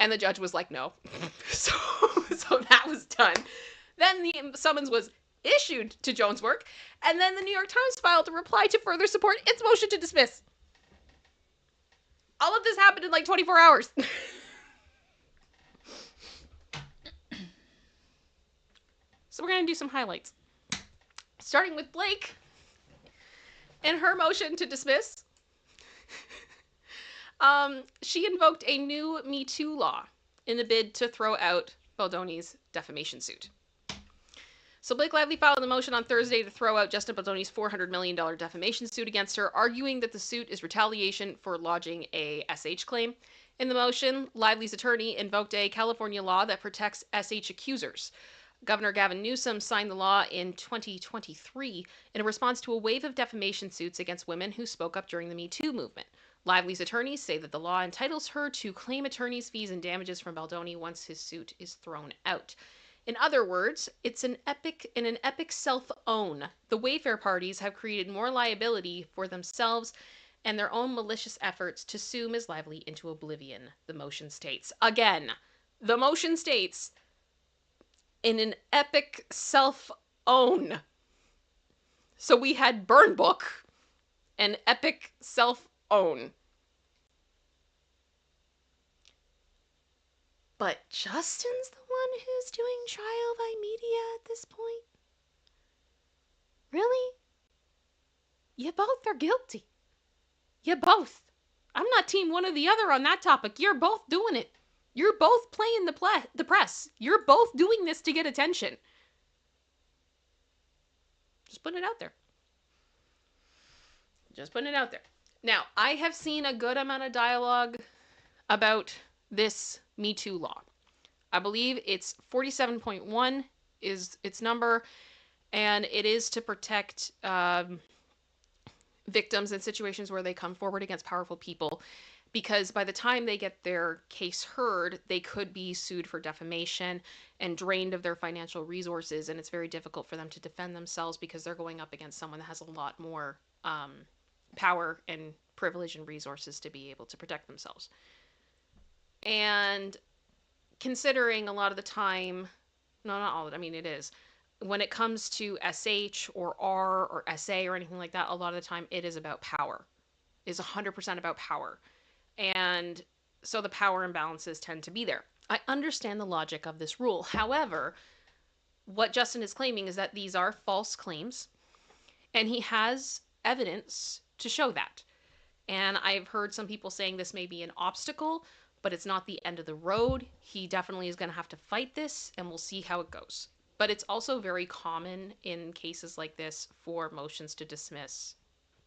Speaker 1: And the judge was like, no. So that was done. Then the summons was issued to Jones Work, and then the New York Times filed a reply to further support its motion to dismiss. All of this happened in like 24 hours. So we're going to do some highlights. Starting with Blake and her motion to dismiss. She invoked a new Me Too law in the bid to throw out Baldoni's defamation suit. So Blake Lively filed a motion on Thursday to throw out Justin Baldoni's $400 million defamation suit against her, arguing that the suit is retaliation for lodging a SH claim. In the motion, Lively's attorney invoked a California law that protects SH accusers. Governor Gavin Newsom signed the law in 2023 in response to a wave of defamation suits against women who spoke up during the Me Too movement. Lively's attorneys say that the law entitles her to claim attorney's fees and damages from Baldoni once his suit is thrown out. In other words, it's an epic self-own. The Wayfair parties have created more liability for themselves and their own malicious efforts to sue Ms. Lively into oblivion, the motion states. Again, the motion states, in an epic self-own. So we had Burn Book and epic self-own. But Justin's the one who's doing trial by media at this point? Really? You both are guilty. You both. I'm not team one or the other on that topic. You're both doing it. You're both playing the press. You're both doing this to get attention. Just putting it out there. Just putting it out there. Now, I have seen a good amount of dialogue about this Me Too law. I believe it's 47.1 is its number, and it is to protect victims in situations where they come forward against powerful people, because by the time they get their case heard, they could be sued for defamation and drained of their financial resources, and it's very difficult for them to defend themselves because they're going up against someone that has a lot more power and privilege and resources to be able to protect themselves. And considering a lot of the time, no, not all of it, I mean, it is, when it comes to SH or R or SA or anything like that, a lot of the time it is about power. It is 100% about power. And so the power imbalances tend to be there. I understand the logic of this rule. However, what Justin is claiming is that these are false claims, and he has evidence to show that. And I've heard some people saying this may be an obstacle, but it's not the end of the road. He definitely is going to have to fight this, and we'll see how it goes. But it's also very common in cases like this for motions to dismiss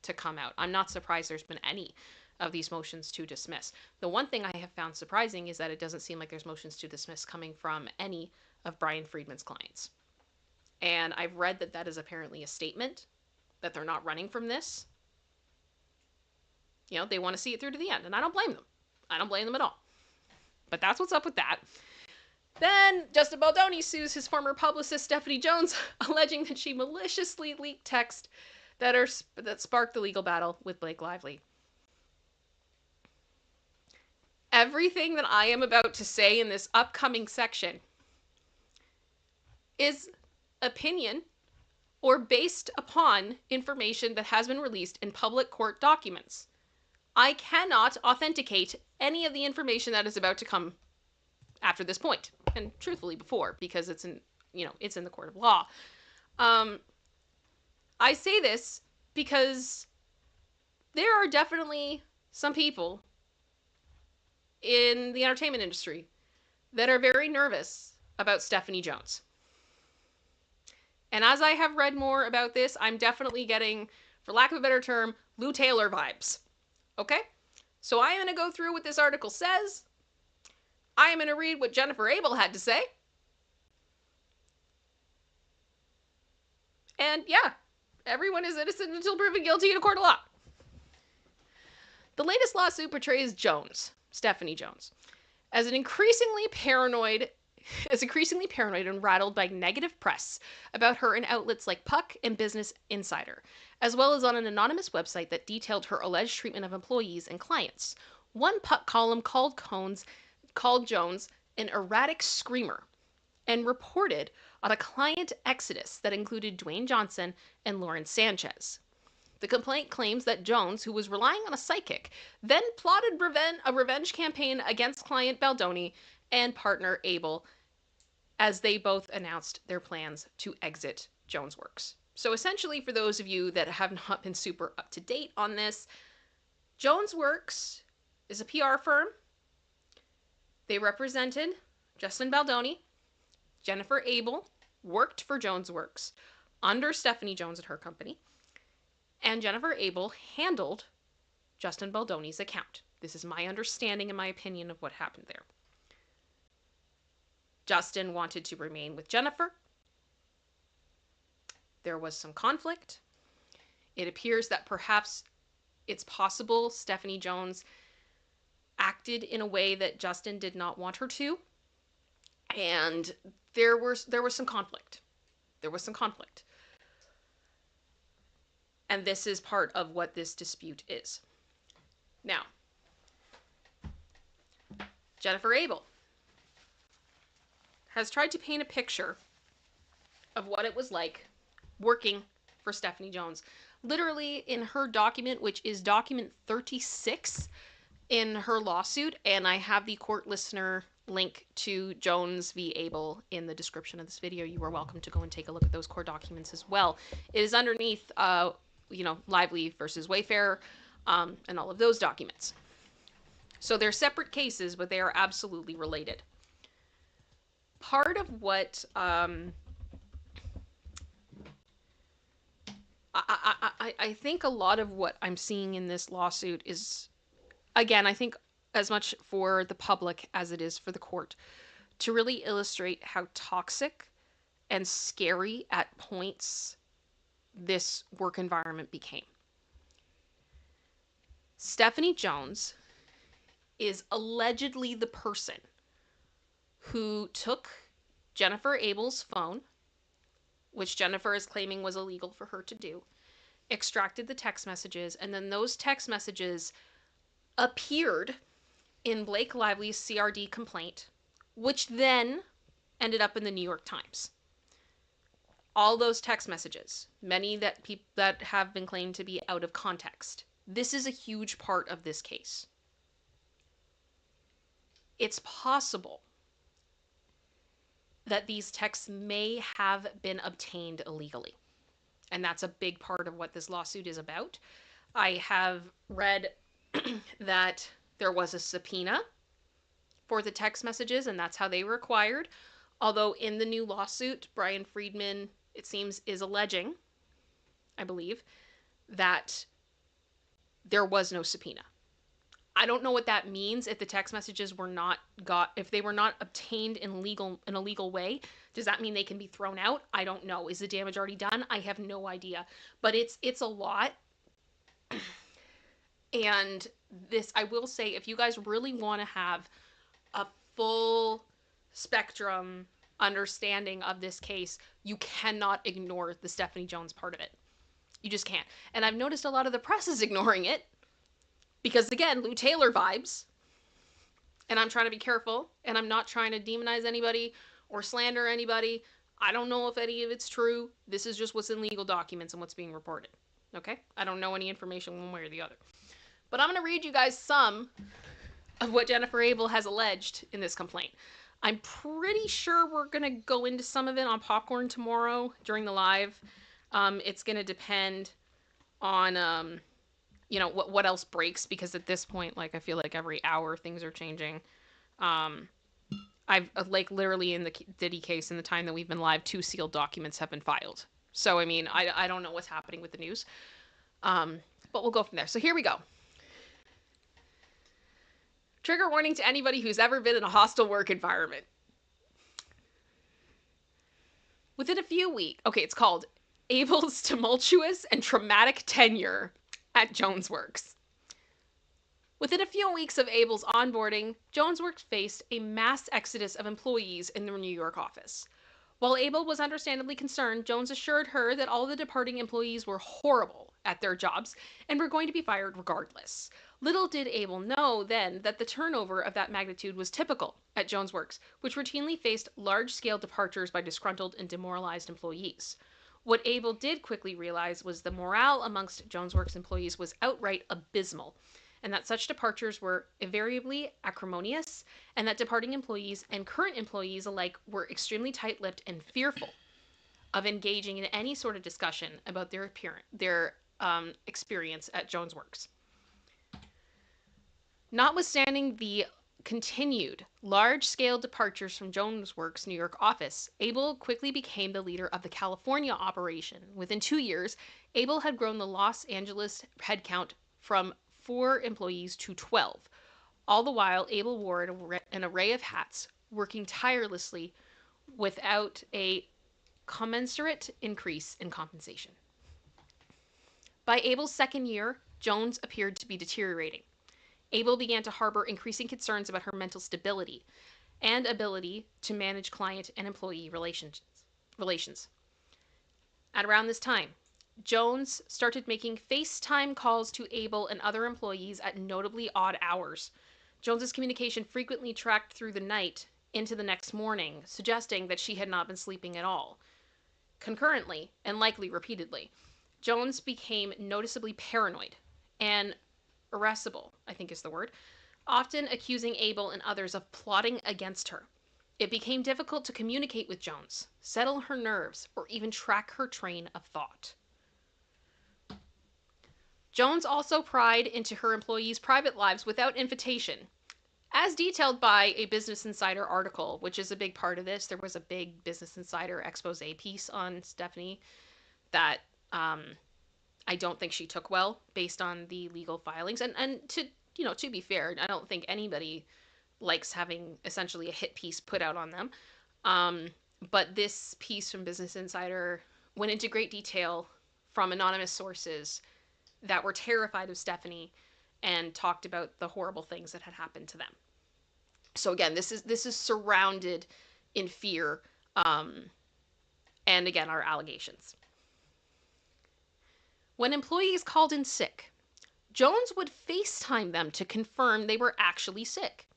Speaker 1: to come out. I'm not surprised there's been any of these motions to dismiss. The one thing I have found surprising is that it doesn't seem like there's motions to dismiss coming from any of Brian Friedman's clients. And I've read that that is apparently a statement, that they're not running from this. You know, they want to see it through to the end, and I don't blame them. I don't blame them at all. But that's what's up with that. Then Justin Baldoni sues his former publicist Stephanie Jones, alleging that she maliciously leaked text that sparked the legal battle with Blake Lively. Everything that I am about to say in this upcoming section is opinion or based upon information that has been released in public court documents. I cannot authenticate any of the information that is about to come after this point, and truthfully before, because it's in the court of law. I say this because there are definitely some people in the entertainment industry that are very nervous about Stephanie Jones. And as I have read more about this, I'm definitely getting, for lack of a better term, Lou Taylor vibes. Okay? So I am going to go through what this article says. I am going to read what Jennifer Abel had to say. And yeah, everyone is innocent until proven guilty in a court of law. The latest lawsuit portrays Jones, Stephanie Jones, as increasingly paranoid and rattled by negative press about her in outlets like Puck and Business Insider, as well as on an anonymous website that detailed her alleged treatment of employees and clients. One Puck column called Jones an erratic screamer and reported on a client exodus that included Dwayne Johnson and Lauren Sanchez. The complaint claims that Jones, who was relying on a psychic, then plotted a revenge campaign against client Baldoni and partner Abel, as they both announced their plans to exit JonesWorks. So essentially, for those of you that have not been super up to date on this, JonesWorks is a PR firm. They represented Justin Baldoni. Jennifer Abel worked for JonesWorks under Stephanie Jones at her company. And Jennifer Abel handled Justin Baldoni's account. This is my understanding and my opinion of what happened there. Justin wanted to remain with Jennifer. There was some conflict. It appears that perhaps it's possible Stephanie Jones acted in a way that Justin did not want her to. And there was some conflict. There was some conflict. And this is part of what this dispute is. Now, Jennifer Abel has tried to paint a picture of what it was like working for Stephanie Jones. Literally in her document, which is document 36 in her lawsuit, and I have the court listener link to Jones v. Abel in the description of this video. You are welcome to go and take a look at those court documents as well. It is underneath, Lively versus Wayfair, and all of those documents. So they're separate cases, but they are absolutely related. Part of what I think a lot of what I'm seeing in this lawsuit is, again, I think as much for the public as it is for the court, to really illustrate how toxic and scary at points this work environment became. Stephanie Jones is allegedly the person who took Jennifer Abel's phone, which Jennifer is claiming was illegal for her to do, extracted the text messages, and then those text messages appeared in Blake Lively's CRD complaint, which then ended up in the New York Times. All those text messages, many that have been claimed to be out of context. This is a huge part of this case. It's possible that these texts may have been obtained illegally. And that's a big part of what this lawsuit is about. I have read that there was a subpoena for the text messages, and that's how they were acquired. Although in the new lawsuit, Brian Friedman, it seems, is alleging, I believe, that there was no subpoena. I don't know what that means if the text messages were not if they were not obtained in a legal way. Does that mean they can be thrown out? I don't know. Is the damage already done? I have no idea. But it's a lot. And this, I will say, if you guys really want to have a full spectrum understanding of this case, you cannot ignore the Stephanie Jones part of it. You just can't. And I've noticed a lot of the press is ignoring it. Because again, Lou Taylor vibes, and I'm trying to be careful, and I'm not trying to demonize anybody or slander anybody. I don't know if any of it's true. This is just what's in legal documents and what's being reported. Okay? I don't know any information one way or the other. But I'm going to read you guys some of what Jennifer Abel has alleged in this complaint. I'm pretty sure we're going to go into some of it on Popcorn tomorrow during the live. It's going to depend on... what else breaks, because at this point, I feel like every hour things are changing. I've literally in the Diddy case, in the time that we've been live, 2 sealed documents have been filed. So, I don't know what's happening with the news. But we'll go from there. So here we go. Trigger warning to anybody who's ever been in a hostile work environment. Within a few weeks, it's called Abel's Tumultuous and Traumatic Tenure at JonesWorks. Within a few weeks of Abel's onboarding, JonesWorks faced a mass exodus of employees in their New York office. While Abel was understandably concerned, Jones assured her that all the departing employees were horrible at their jobs and were going to be fired regardless. Little did Abel know then that the turnover of that magnitude was typical at JonesWorks, which routinely faced large-scale departures by disgruntled and demoralized employees. What Abel did quickly realize was the morale amongst JonesWorks employees was outright abysmal, and that such departures were invariably acrimonious, and that departing employees and current employees alike were extremely tight-lipped and fearful of engaging in any sort of discussion about their experience at JonesWorks. Notwithstanding the continued large-scale departures from Jones' Works' New York office, Abel quickly became the leader of the California operation. Within 2 years, Abel had grown the Los Angeles headcount from 4 employees to 12. All the while, Abel wore an array of hats, working tirelessly without a commensurate increase in compensation. By Abel's second year, Jones appeared to be deteriorating. Abel began to harbor increasing concerns about her mental stability and ability to manage client and employee relations. At around this time, Jones started making FaceTime calls to Abel and other employees at notably odd hours. Jones's communication frequently tracked through the night into the next morning, suggesting that she had not been sleeping at all. Concurrently, and likely repeatedly, Jones became noticeably paranoid and irascible, I think is the word, often accusing Abel and others of plotting against her. It became difficult to communicate with Jones, settle her nerves, or even track her train of thought. Jones also pried into her employees' private lives without invitation. As detailed by a Business Insider article, which is a big part of this, there was a big Business Insider expose piece on Stephanie that I don't think she took well based on the legal filings. And to be fair, I don't think anybody likes having essentially a hit piece put out on them. But this piece from Business Insider went into great detail from anonymous sources that were terrified of Stephanie and talked about the horrible things that had happened to them. So again, this is surrounded in fear, and again, our allegations. When employees called in sick, Jones would FaceTime them to confirm they were actually sick.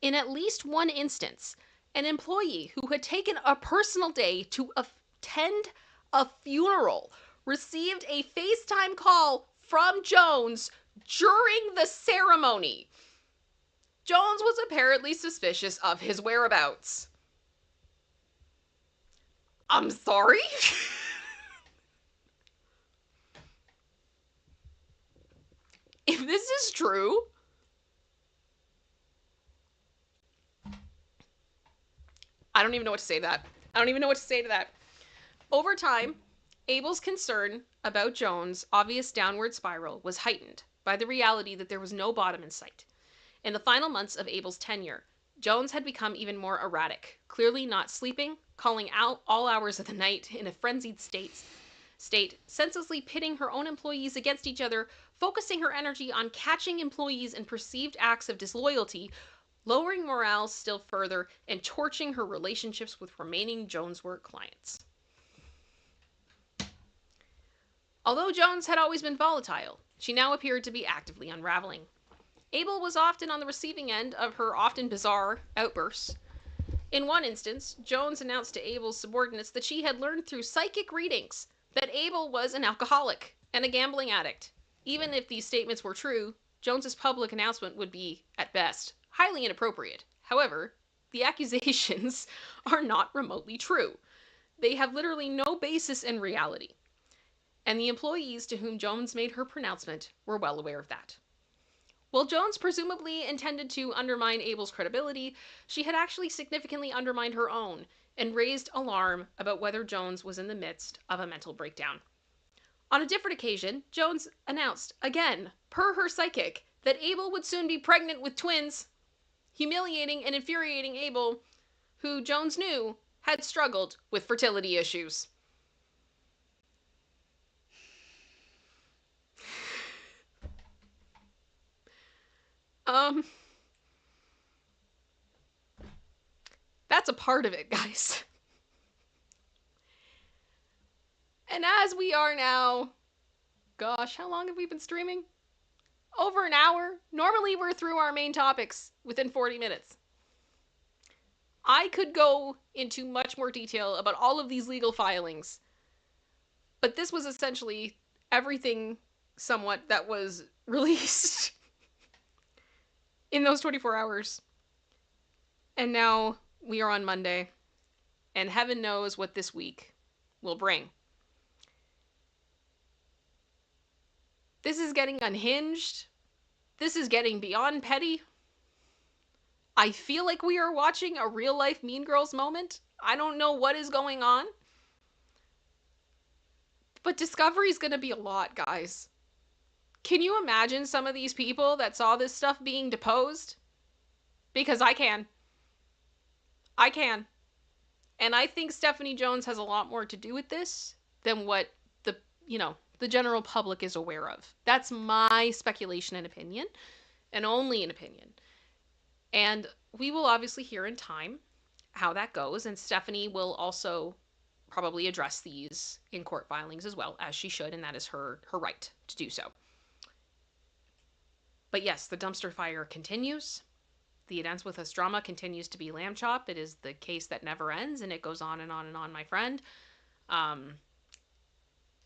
Speaker 1: In at least one instance, an employee who had taken a personal day to attend a funeral received a FaceTime call from Jones during the ceremony. Jones was apparently suspicious of his whereabouts. I'm sorry? If this is true, I don't even know what to say to that. I don't even know what to say to that. Over time, Abel's concern about Jones' obvious downward spiral was heightened by the reality that there was no bottom in sight. In the final months of Abel's tenure, Jones had become even more erratic, clearly not sleeping, calling out all hours of the night in a frenzied state, senselessly pitting her own employees against each other, focusing her energy on catching employees in perceived acts of disloyalty, lowering morale still further, and torching her relationships with remaining Jones Work clients. Although Jones had always been volatile, she now appeared to be actively unraveling. Abel was often on the receiving end of her often bizarre outbursts. In one instance, Jones announced to Abel's subordinates that she had learned through psychic readings that Abel was an alcoholic and a gambling addict. Even if these statements were true, Jones's public announcement would be, at best, highly inappropriate. However, the accusations are not remotely true. They have literally no basis in reality. And the employees to whom Jones made her pronouncement were well aware of that. While Jones presumably intended to undermine Abel's credibility, she had actually significantly undermined her own and raised alarm about whether Jones was in the midst of a mental breakdown. On a different occasion, Jones announced, again, per her psychic, that Abel would soon be pregnant with twins, humiliating and infuriating Abel, who Jones knew had struggled with fertility issues. That's a part of it, guys. And as we are now, gosh, how long have we been streaming? Over an hour. Normally we're through our main topics within 40 minutes. I could go into much more detail about all of these legal filings, but this was essentially everything somewhat that was released in those 24 hours. And now we are on Monday, and heaven knows what this week will bring. This is getting unhinged. this is getting beyond petty. I feel like we are watching a real life Mean Girls moment. I don't know what is going on. But Discovery's gonna be a lot, guys. Can you imagine some of these people that saw this stuff being deposed? Because I can. I can. And I think Stephanie Jones has a lot more to do with this than what the general public is aware of. That's my speculation and opinion, and only an opinion. And we will obviously hear in time how that goes, and Stephanie will also probably address these in court filings as well, as she should, and that is her right to do so. But yes, the dumpster fire continues. The It Ends With Us drama continues to be lamb chop. It is the case that never ends, and it goes on and on and on, my friend.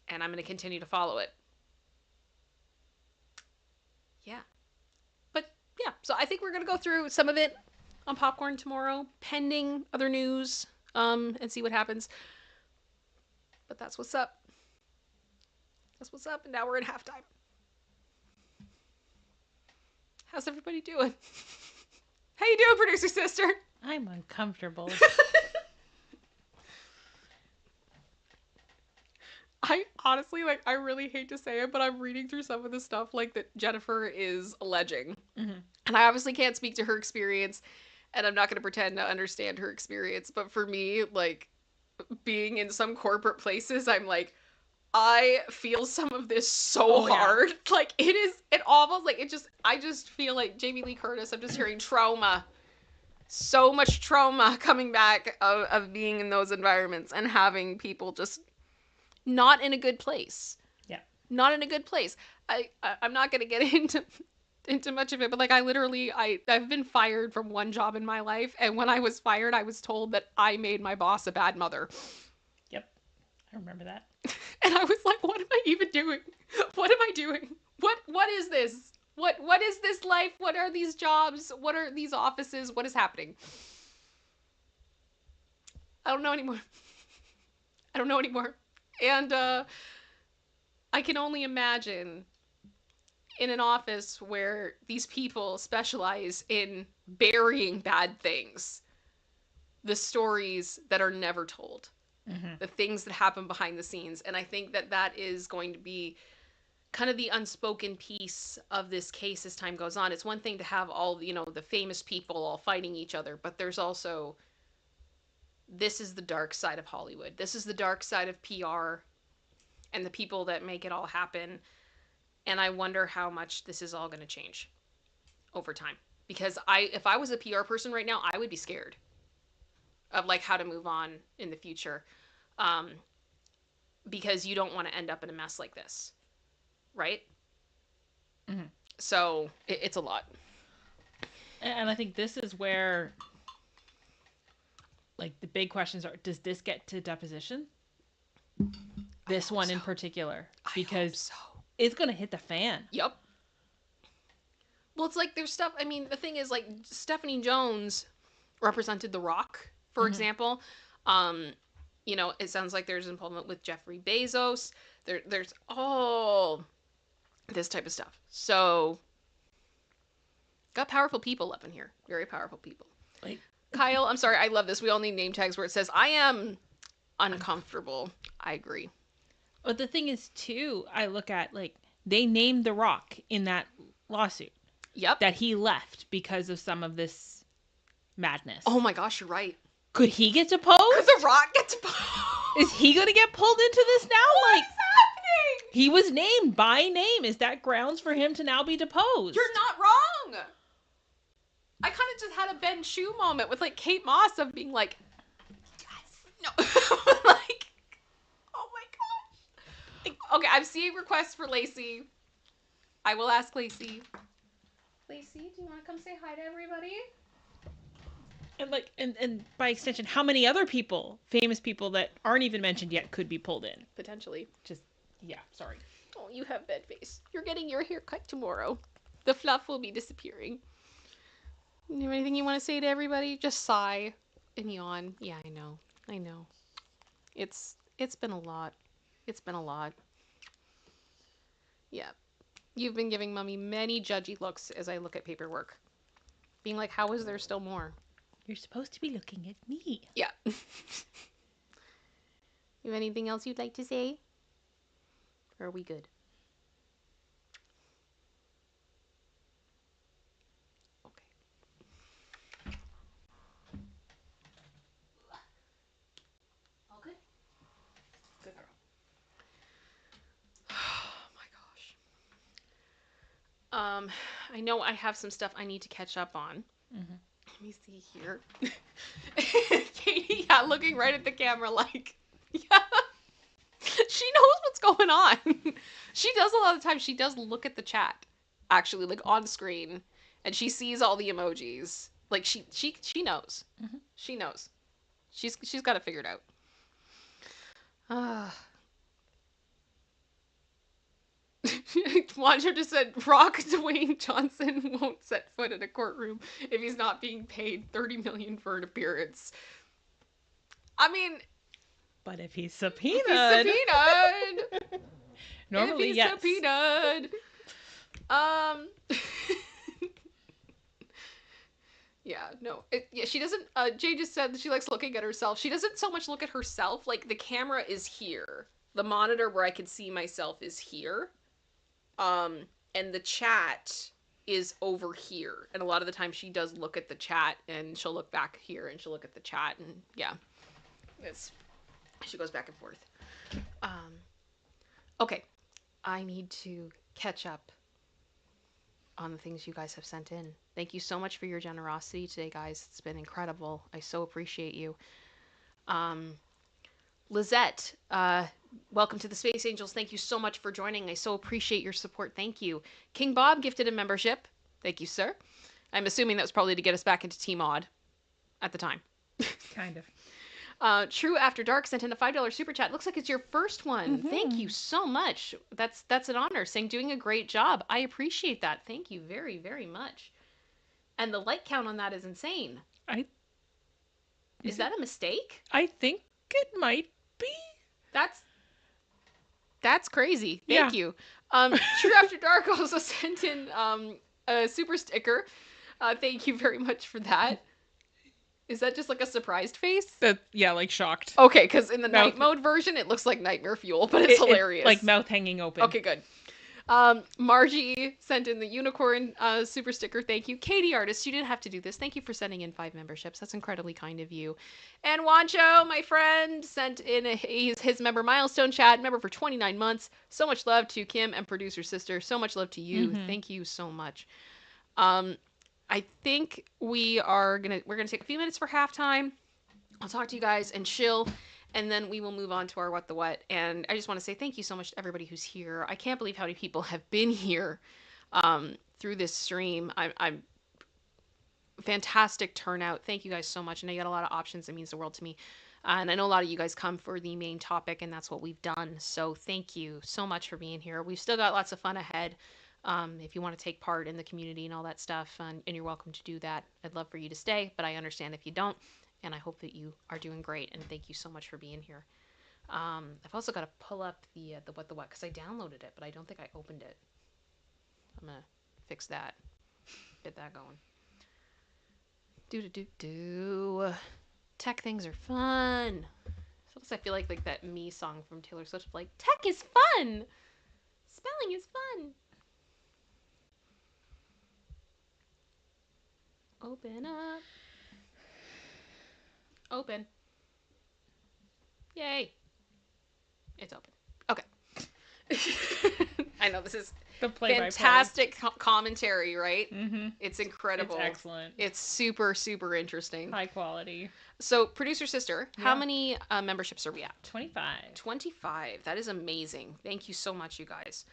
Speaker 1: And I'm going to continue to follow it. Yeah. But yeah, so I think we're going to go through some of it on Popcorn tomorrow, pending other news, and see what happens. But that's what's up. That's what's up, and now we're in halftime. How's everybody doing? How you doing, producer sister?
Speaker 2: I'm uncomfortable.
Speaker 1: I honestly, I really hate to say it, but I'm reading through some of the stuff, that Jennifer is alleging.
Speaker 2: Mm-hmm.
Speaker 1: And I obviously can't speak to her experience, and I'm not going to pretend to understand her experience. But for me, being in some corporate places, I'm I feel some of this so hard. Yeah. It almost, I just feel like Jamie Lee Curtis, I'm just hearing trauma. So much trauma coming back of being in those environments and having people just not in a good place.
Speaker 2: Yeah.
Speaker 1: Not in a good place. I'm not going to get into much of it, but I've been fired from one job in my life, and when I was fired, I was told that I made my boss a bad mother.
Speaker 2: Yep. I remember that.
Speaker 1: And I was like, what am I even doing? What am I doing? What is this? What is this life? What are these jobs? What are these offices? What is happening? I don't know anymore. I don't know anymore. And I can only imagine in an office where these people specialize in burying bad things, the stories that are never told, the things that happen behind the scenes. And I think that is going to be kind of the unspoken piece of this case as time goes on. It's one thing to have all, the famous people all fighting each other, but there's also, this is the dark side of Hollywood. This is the dark side of PR and the people that make it all happen. And I wonder how much this is all going to change over time. Because if I was a PR person right now, I would be scared of how to move on in the future. Because you don't want to end up in a mess like this. Right?
Speaker 2: Mm-hmm.
Speaker 1: So it's a lot.
Speaker 2: And I think this is where the big questions are, does this get to deposition? This one in particular. Because it's going to hit the fan.
Speaker 1: Yep. Well, it's there's stuff, the thing is, Stephanie Jones represented The Rock, for example. It sounds like there's involvement with Jeffrey Bezos. There's all this type of stuff. So, got powerful people up in here. Very powerful people. Kyle, I'm sorry, I love this. We all need name tags where it says, I am uncomfortable. I agree.
Speaker 2: But the thing is, too, I look at, they named The Rock in that lawsuit.
Speaker 1: Yep.
Speaker 2: That he left because of some of this madness.
Speaker 1: Oh my gosh, you're right.
Speaker 2: Could he get deposed?
Speaker 1: Could The Rock get deposed?
Speaker 2: Is he going to get pulled into this now?
Speaker 1: What is happening?
Speaker 2: He was named by name. Is that grounds for him to now be deposed?
Speaker 1: You're not wrong. I kind of just had a Ben Shue moment with Kate Moss of being yes, no. Oh my gosh. Okay, I'm seeing requests for Lacey. I will ask Lacey. Lacey, do you want to come say hi to everybody?
Speaker 2: And and by extension, how many other people, famous people that aren't even mentioned yet, could be pulled in?
Speaker 1: Potentially.
Speaker 2: Sorry.
Speaker 1: Oh, you have bed face. You're getting your hair cut tomorrow. The fluff will be disappearing. You have anything you want to say to everybody? Just sigh and yawn. Yeah, I know. It's been a lot. Yeah. You've been giving Mummy many judgy looks as I look at paperwork. Being like, how is there still more?
Speaker 2: You're supposed to be looking at me.
Speaker 1: Yeah. You have anything else you'd like to say? Or are we good? Okay. All good? Good girl. Oh my gosh. I know I have some stuff I need to catch up on.
Speaker 2: Mm-hmm.
Speaker 1: Let me see here. Katie, yeah, looking right at the camera like, yeah. She knows what's going on. She does a lot of times. She does look at the chat, actually, like on screen, and she sees all the emojis. Like she knows.
Speaker 2: Mm-hmm.
Speaker 1: She knows. She's got it figured out. Wancho just said, Rock Dwayne Johnson won't set foot in a courtroom if he's not being paid $30 million for an appearance. I mean,
Speaker 2: but if he's subpoenaed,
Speaker 1: if
Speaker 2: normally
Speaker 1: he's
Speaker 2: yes.
Speaker 1: subpoenaed. Yeah, no. She doesn't. Jay just said that she likes looking at herself. She doesn't so much look at herself. Like, the camera is here. The monitor where I can see myself is here. And the chat is over here. And a lot of the time she does look at the chat, and she'll look back here, and she'll look at the chat, and yeah. She goes back and forth. Okay. I need to catch up on the things you guys have sent in. Thank you so much for your generosity today, guys. It's been incredible. I so appreciate you. Lizette, welcome to the Space Angels. Thank you so much for joining. I so appreciate your support. Thank you. King Bob gifted a membership. Thank you, sir. I'm assuming that was probably to get us back into T-Mod at the time.
Speaker 2: Kind of.
Speaker 1: True After Dark sent in a $5 super chat. Looks like it's your first one.
Speaker 2: Mm-hmm.
Speaker 1: Thank you so much. That's an honor. Saying doing a great job. I appreciate that. Thank you very, very much. And the like count on that is insane. Is that a mistake?
Speaker 2: I think it might be.
Speaker 1: That's crazy. Thank you. True After Dark also sent in a super sticker. Thank you very much for that. Is that just like a surprised face?
Speaker 2: Yeah, like shocked.
Speaker 1: Okay, because in the night mode version, it looks like nightmare fuel, but it's hilarious.
Speaker 2: Like mouth hanging open.
Speaker 1: Okay, good. Margie sent in the unicorn super sticker. Thank you. Katie Artist, you didn't have to do this. Thank you for sending in 5 memberships. That's incredibly kind of you. And Wancho, my friend, sent in his member milestone chat. Member for 29 months. So much love to Kim and producer sister. So much love to you. Mm-hmm. Thank you so much. I think we're gonna take a few minutes for halftime. I'll talk to you guys and chill, and then we will move on to our What the What. And I just want to say thank you so much to everybody who's here. I can't believe how many people have been here through this stream. I'm fantastic turnout. Thank you guys so much. And I got a lot of options. It means the world to me. And I know a lot of you guys come for the main topic, and that's what we've done. So thank you so much for being here. We've still got lots of fun ahead. If you want to take part in the community and all that stuff, and you're welcome to do that. I'd love for you to stay, but I understand if you don't, and I hope that you are doing great, and thank you so much for being here. I've also got to pull up the What the What, because I downloaded it, but I don't think I opened it. I'm going to fix that. Get that going. Tech things are fun. Sometimes I feel like that Me song from Taylor Swift, like, tech is fun! Spelling is fun! Open up. Open. Yay. It's open. Okay. I know this is
Speaker 2: the
Speaker 1: fantastic commentary, right?
Speaker 2: Mm-hmm.
Speaker 1: It's incredible.
Speaker 2: It's excellent.
Speaker 1: It's super, super interesting.
Speaker 2: High quality.
Speaker 1: So, producer sister, how many memberships are we at?
Speaker 2: 25.
Speaker 1: 25. That is amazing. Thank you so much, you guys.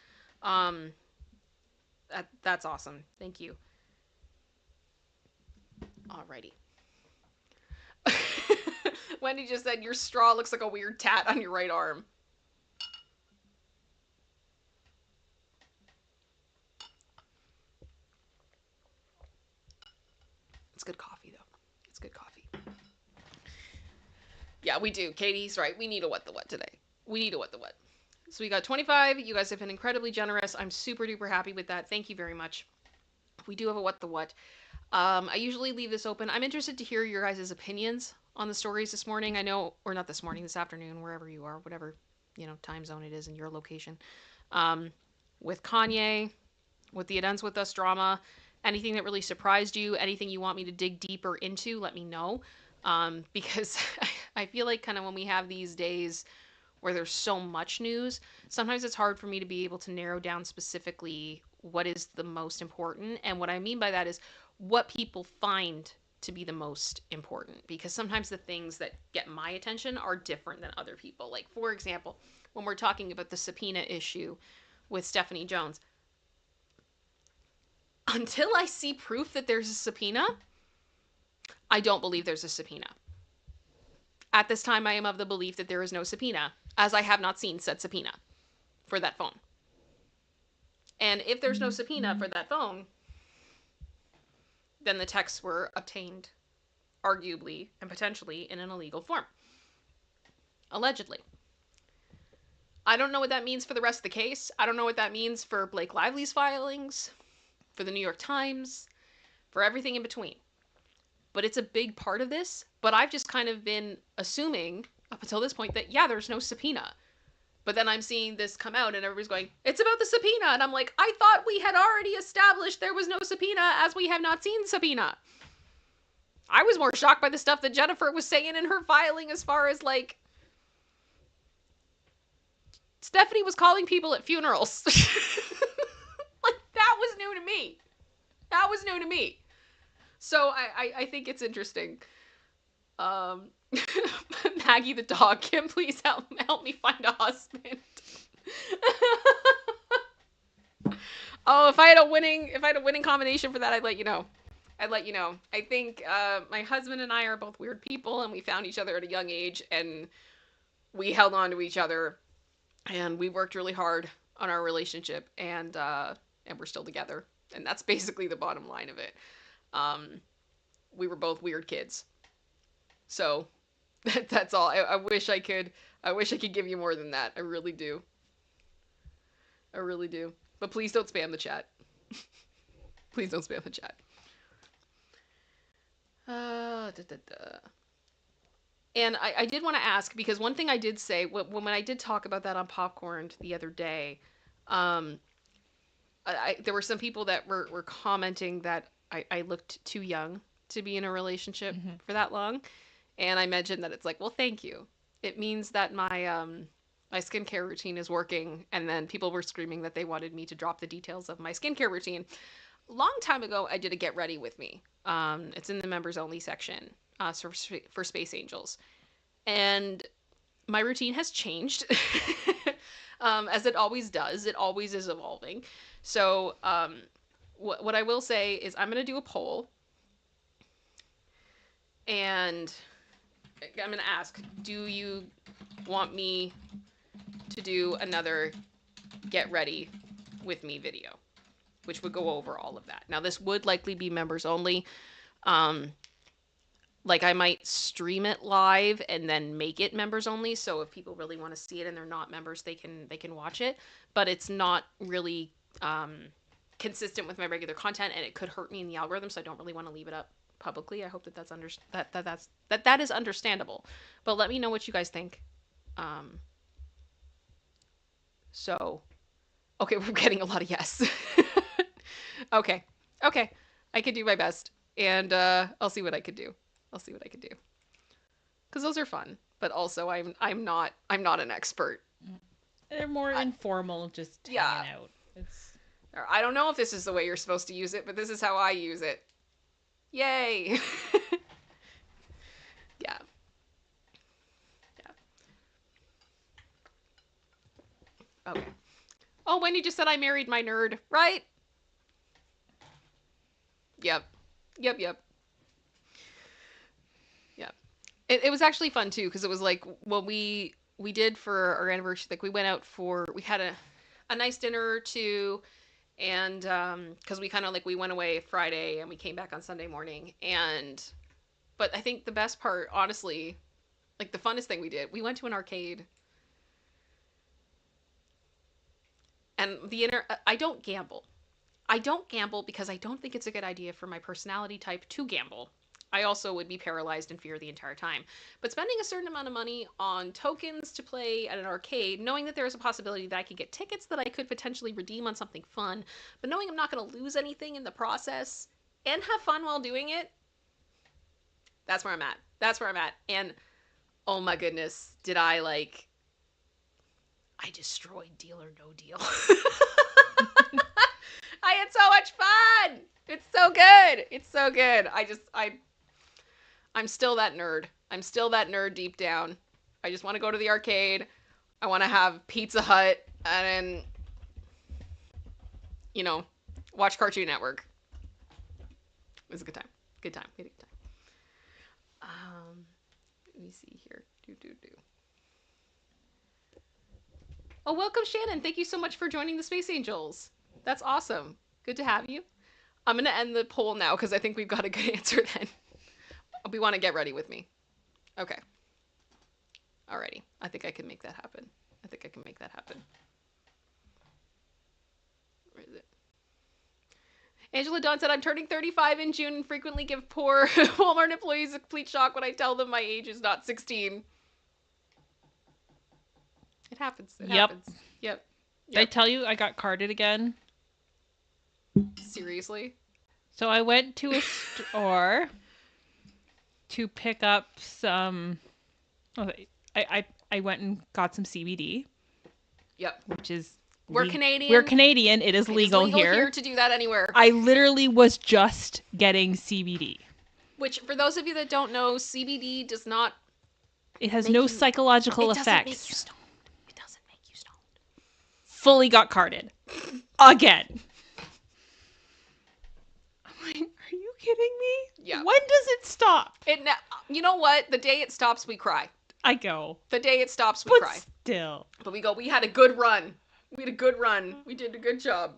Speaker 1: That's awesome. Thank you. Alrighty. Wendy just said your straw looks like a weird tat on your right arm. It's good coffee, though. It's good coffee. Yeah, we do. Katie's right. We need a What the What today. We need a What the What. So we got 25. You guys have been incredibly generous. I'm super duper happy with that. Thank you very much. We do have a What the What. I usually leave this open. I'm interested to hear your guys' opinions on the stories this morning. I know, or not this morning, this afternoon, wherever you are, whatever, time zone it is in your location. With Kanye, with the It Ends With Us drama, anything that really surprised you, anything you want me to dig deeper into, let me know. Because I feel like kind of when we have these days where there's so much news, sometimes it's hard for me to be able to narrow down specifically what is the most important. And what I mean by that is what people find to be the most important. Because sometimes the things that get my attention are different than other people. Like, for example, when we're talking about the subpoena issue with Stephanie Jones, until I see proof that there's a subpoena, I don't believe there's a subpoena. At this time, I am of the belief that there is no subpoena, as I have not seen said subpoena for that phone. And if there's no subpoena for that phone, then the texts were obtained, arguably and potentially, in an illegal form. Allegedly. I don't know what that means for the rest of the case. I don't know what that means for Blake Lively's filings, for the New York Times, for everything in between. But it's a big part of this. But I've just kind of been assuming up until this point that, yeah, there's no subpoena. But then I'm seeing this come out and everybody's going, it's about the subpoena. And I'm like, I thought we had already established there was no subpoena, as we have not seen subpoena. I was more shocked by the stuff that Jennifer was saying in her filing, as far as like, Stephanie was calling people at funerals. Like, that was new to me. That was new to me. So I think it's interesting. Maggie the dog, Kim, please help me find a husband. Oh, if I had a winning combination for that, I'd let you know. I think my husband and I are both weird people, and we found each other at a young age, and we held on to each other, and we worked really hard on our relationship, and we're still together, and that's basically the bottom line of it. We were both weird kids, so that's all. I wish I could give you more than that. I really do. But please don't spam the chat. Please don't spam the chat. And I did want to ask, because one thing I did say when I did talk about that on Popcorn the other day, there were some people that were commenting that I looked too young to be in a relationship for that long. And I mentioned that it's like, well, thank you. It means that my skincare routine is working. And then people were screaming that they wanted me to drop the details of my skincare routine. Long time ago, I did a Get Ready With Me. It's in the members only section for Space Angels. And my routine has changed, as it always does. It always is evolving. So what I will say is I'm going to do a poll. And I'm going to ask, do you want me to do another Get Ready With Me video, which would go over all of that? Now, this would likely be members only. Like, I might stream it live and then make it members only. So if people really want to see it and they're not members, they can watch it. But it's not really consistent with my regular content, and it could hurt me in the algorithm. So I don't really want to leave it up publicly. I hope that is understandable. But let me know what you guys think. So, okay, we're getting a lot of yes. Okay, I can do my best, and I'll see what I could do. Because those are fun, but also I'm not an expert.
Speaker 2: They're more informal, just hanging out.
Speaker 1: I don't know if this is the way you're supposed to use it, but this is how I use it. Yay! Yeah. Okay. Oh, Wendy just said I married my nerd, right? Yep. Yeah. It was actually fun too, because it was like what we did for our anniversary. Like, we had a nice dinner or two, and because we kind of we went away Friday and we came back on Sunday morning. But I think the best part, honestly, like the funnest thing we did, we went to an arcade. And I don't gamble. I don't gamble because I don't think it's a good idea for my personality type to gamble. I also would be paralyzed in fear the entire time. But spending a certain amount of money on tokens to play at an arcade, knowing that there's a possibility that I could get tickets that I could potentially redeem on something fun, but knowing I'm not going to lose anything in the process and have fun while doing it, that's where I'm at. That's where I'm at. And oh my goodness, I destroyed Deal or No Deal. I had so much fun. It's so good. It's so good. I'm still that nerd. I'm still that nerd deep down. I just want to go to the arcade. I want to have Pizza Hut and then, watch Cartoon Network. It was a good time. Good time. Good time. Let me see here. Oh, welcome, Shannon. Thank you so much for joining the Space Angels. That's awesome. Good to have you. I'm going to end the poll now because I think we've got a good answer then. We want to get ready with me. Okay. Alrighty. I think I can make that happen. Where is it? Angela Dawn said, I'm turning 35 in June and frequently give poor Walmart employees a complete shock when I tell them my age is not 16. It happens. It happens. Yep.
Speaker 2: Did I tell you I got carded again?
Speaker 1: Seriously?
Speaker 2: So I went to a store to pick up some... I went and got some CBD.
Speaker 1: Yep.
Speaker 2: Which is...
Speaker 1: We're Canadian.
Speaker 2: We're Canadian. It is legal here
Speaker 1: to do that anywhere.
Speaker 2: I literally was just getting CBD.
Speaker 1: Which, for those of you that don't know, CBD does not...
Speaker 2: It has no psychological effects.
Speaker 1: It doesn't make you stoned.
Speaker 2: Fully got carded. Again. I'm like, are you kidding me?
Speaker 1: Yeah.
Speaker 2: When does it stop?
Speaker 1: You know what? The day it stops, we cry.
Speaker 2: I go.
Speaker 1: The day it stops, we cry.
Speaker 2: Still.
Speaker 1: But we go, we had a good run. We did a good job.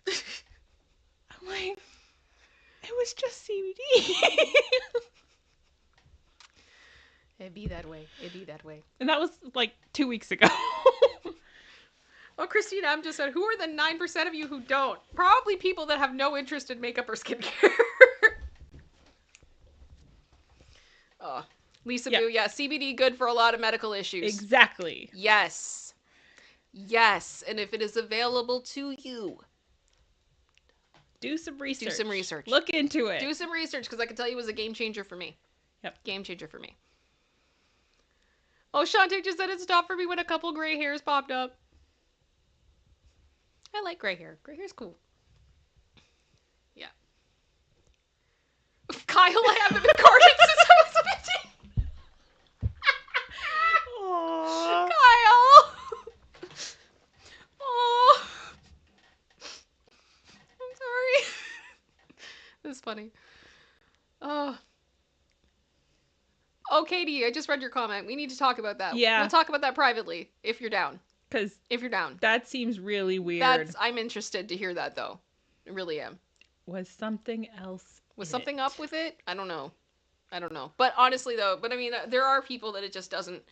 Speaker 2: I'm like, it was just CBD.
Speaker 1: It'd be that way.
Speaker 2: And that was like 2 weeks ago.
Speaker 1: Oh, Christina, I'm just said, who are the 9% of you who don't? Probably people that have no interest in makeup or skincare. Oh, Lisa Boo, yeah, CBD good for a lot of medical issues.
Speaker 2: Exactly.
Speaker 1: Yes, and if it is available to you,
Speaker 2: do some research.
Speaker 1: Look
Speaker 2: into it.
Speaker 1: Do some research, because I can tell you it was a game changer for me.
Speaker 2: Yep.
Speaker 1: Game changer for me. Oh, Shantae just said it stopped for me when a couple gray hairs popped up. I like gray hair. Gray hair's cool. Yeah. Kyle, I haven't been carded since I was 15.
Speaker 2: Aww.
Speaker 1: Kyle! Oh, I'm sorry. This is funny. Oh. Oh, Katie, I just read your comment. We need to talk about that.
Speaker 2: Yeah.
Speaker 1: We'll talk about that privately, if you're down.
Speaker 2: If
Speaker 1: you're down.
Speaker 2: That seems really weird.
Speaker 1: I'm interested to hear that, though. I really am.
Speaker 2: Was something else
Speaker 1: Was something up with it? I don't know. But honestly, though, I mean, there are people that it just doesn't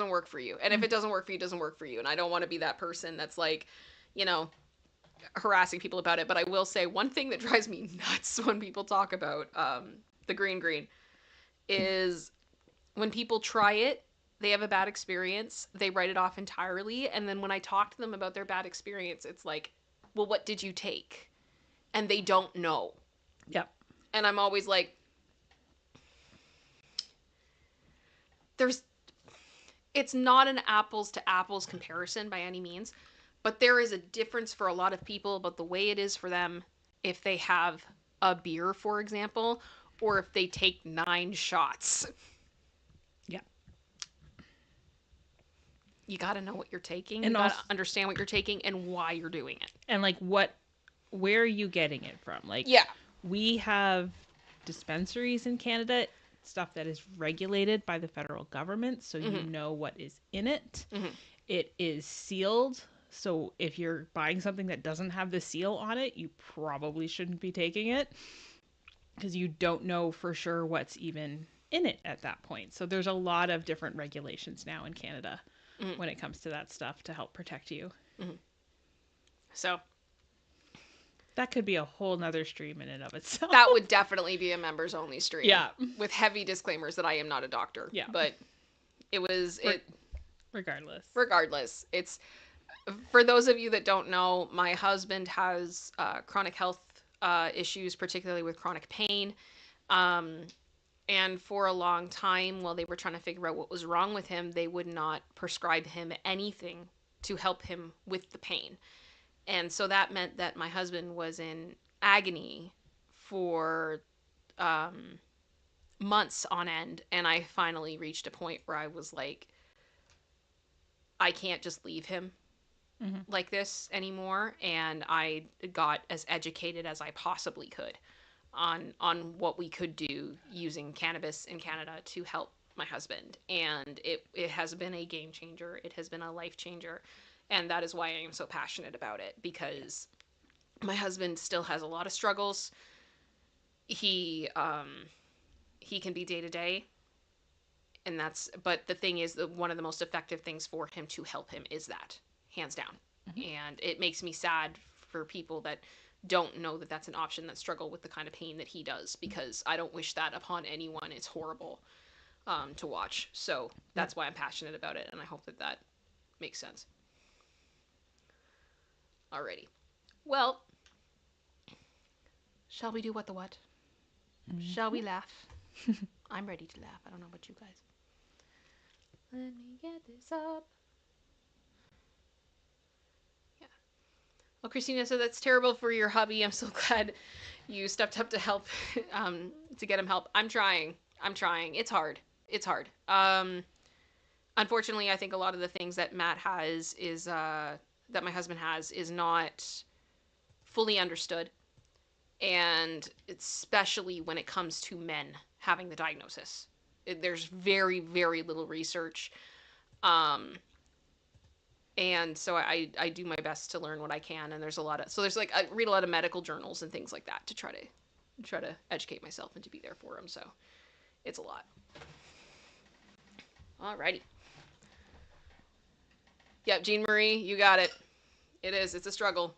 Speaker 1: work for you. And if it doesn't work for you, it doesn't work for you. And I don't want to be that person that's like, harassing people about it. But I will say one thing that drives me nuts when people talk about the green is when people try it, they have a bad experience, they write it off entirely. And then when I talk to them about their bad experience, it's like, well, what did you take? And they don't know.
Speaker 2: Yep.
Speaker 1: And I'm always like, it's not an apples to apples comparison by any means, but there is a difference for a lot of people about the way it is for them if they have a beer, for example, or if they take 9 shots.
Speaker 2: Yeah.
Speaker 1: You got to know what you're taking. And you got to understand what you're taking and why you're doing it.
Speaker 2: And like where are you getting it from? Like,
Speaker 1: yeah,
Speaker 2: we have dispensaries in Canada, stuff that is regulated by the federal government, so you know what is in it. It is sealed, so if you're buying something that doesn't have the seal on it, you probably shouldn't be taking it, because you don't know for sure what's even in it at that point. So there's a lot of different regulations now in Canada when it comes to that stuff to help protect you.
Speaker 1: So
Speaker 2: That could be a whole nother stream in and of itself.
Speaker 1: that would definitely be a members only stream.
Speaker 2: Yeah.
Speaker 1: With heavy disclaimers that I am not a doctor.
Speaker 2: Yeah.
Speaker 1: But it was regardless. It's for those of you that don't know, my husband has chronic health issues, particularly with chronic pain. And for a long time, while they were trying to figure out what was wrong with him, they would not prescribe him anything to help him with the pain. And so that meant that my husband was in agony for months on end. And I finally reached a point where I was like, I can't just leave him like this anymore. And I got as educated as I possibly could on what we could do using cannabis in Canada to help my husband. And it has been a game changer. It has been a life changer. And that is why I am so passionate about it, because my husband still has a lot of struggles. He can be day to day. And but the thing is that one of the most effective things for him to help him is that, hands down. And it makes me sad for people that don't know that that's an option, that struggle with the kind of pain that he does, because I don't wish that upon anyone. It's horrible to watch. So that's why I'm passionate about it, and I hope that that makes sense. Alrighty. Well, shall we do what the what? Shall we laugh? I'm ready to laugh. I don't know about you guys. Let me get this up. Well, Christina said that's terrible for your hubby. I'm so glad you stepped up to help, to get him help. I'm trying. It's hard. Unfortunately, I think a lot of the things that Matt has is, that my husband has, is not fully understood. And especially when it comes to men having the diagnosis. There's very, very little research. And so I do my best to learn what I can, and there's I read a lot of medical journals and things like that to try to educate myself and to be there for him. So it's a lot. Alrighty. Yep, Jean Marie, you got it. It's a struggle.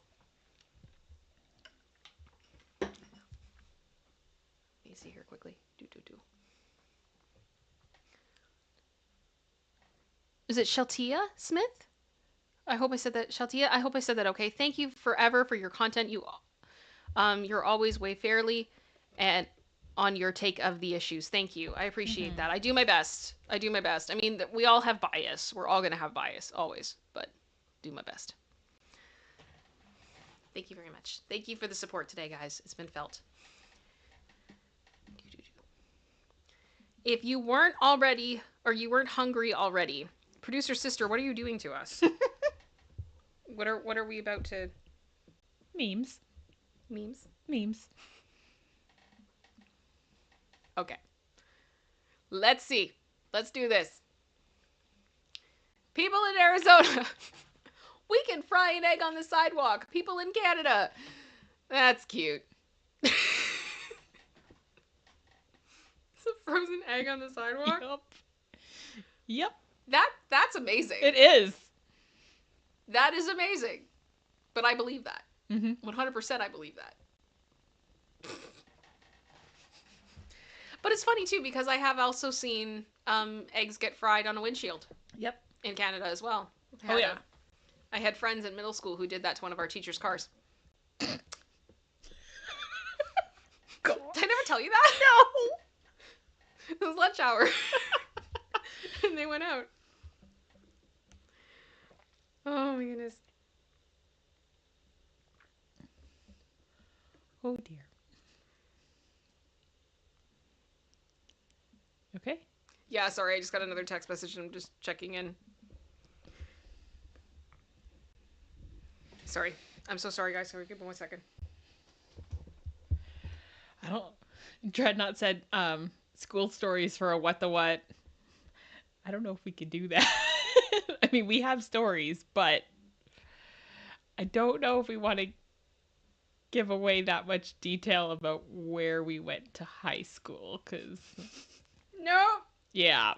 Speaker 1: Let me see here quickly. Is it Sheltia Smith? I hope I said that, Sheltia. I hope I said that okay. Thank you forever for your content. You're always way fairly and on your take of the issues. Thank you. I appreciate that. I do my best. I mean, we all have bias. We're all going to have bias, always. But do my best. Thank you very much. Thank you for the support today, guys. It's been felt. If you weren't already, or you weren't hungry already, producer sister, what are you doing to us? What are we about to?
Speaker 2: Memes.
Speaker 1: Okay. Let's see. Let's do this. People in Arizona. We can fry an egg on the sidewalk. People in Canada. That's cute. It's a frozen egg on the sidewalk?
Speaker 2: Yep.
Speaker 1: That's amazing.
Speaker 2: It is.
Speaker 1: That is amazing. But I believe that.
Speaker 2: 100%
Speaker 1: 100% I believe that. But it's funny too, because I have also seen eggs get fried on a windshield.
Speaker 2: Yep.
Speaker 1: In Canada as well.
Speaker 2: Oh yeah.
Speaker 1: I had friends in middle school who did that to one of our teachers' cars. Did I never tell you that? No. It was lunch hour. And they went out. Oh my goodness.
Speaker 2: Oh dear. Okay.
Speaker 1: Yeah, sorry, I just got another text message and I'm just checking in. Sorry. I'm so sorry, guys. Sorry, give me 1 second.
Speaker 2: Dreadnought said, school stories for a What the What. I don't know if we could do that. I mean, we have stories, but I don't know if we want to give away that much detail about where we went to high school, because...
Speaker 1: No!
Speaker 2: Yeah.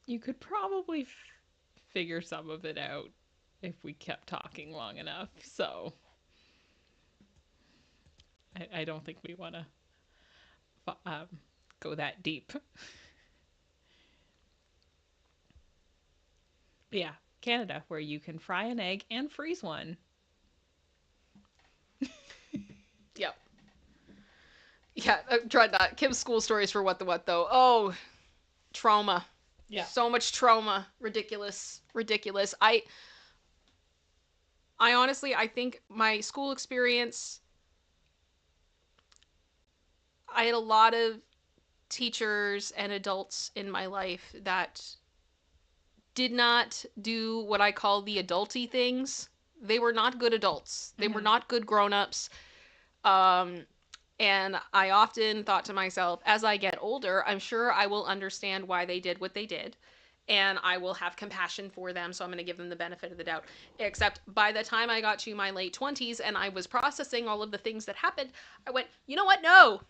Speaker 2: You could probably figure some of it out if we kept talking long enough. So I don't think we want to go that deep. Yeah, Canada, where you can fry an egg and freeze one.
Speaker 1: Yep. Yeah, I've tried that. Kim's school stories for What the What, though. Oh, trauma.
Speaker 2: Yeah.
Speaker 1: So much trauma. Ridiculous. Ridiculous. I honestly, I think my school experience, I had a lot of teachers and adults in my life that did not do what I call the adulty things. They were not good adults. They were not good grown-ups. And I often thought to myself, as I get older, I'm sure I will understand why they did what they did. And I will have compassion for them, so I'm going to give them the benefit of the doubt. Except by the time I got to my late 20s and I was processing all of the things that happened, I went, you know what? No.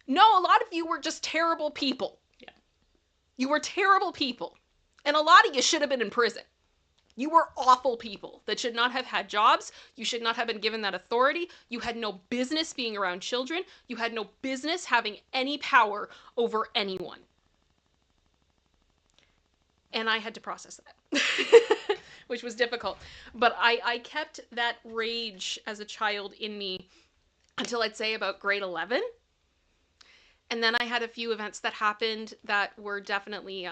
Speaker 1: No, a lot of you were just terrible people.
Speaker 2: Yeah.
Speaker 1: You were terrible people. And a lot of you should have been in prison. You were awful people that should not have had jobs. You should not have been given that authority. You had no business being around children. You had no business having any power over anyone. And I had to process that, which was difficult. But I kept that rage as a child in me until I'd say about grade 11. And then I had a few events that happened that were definitely,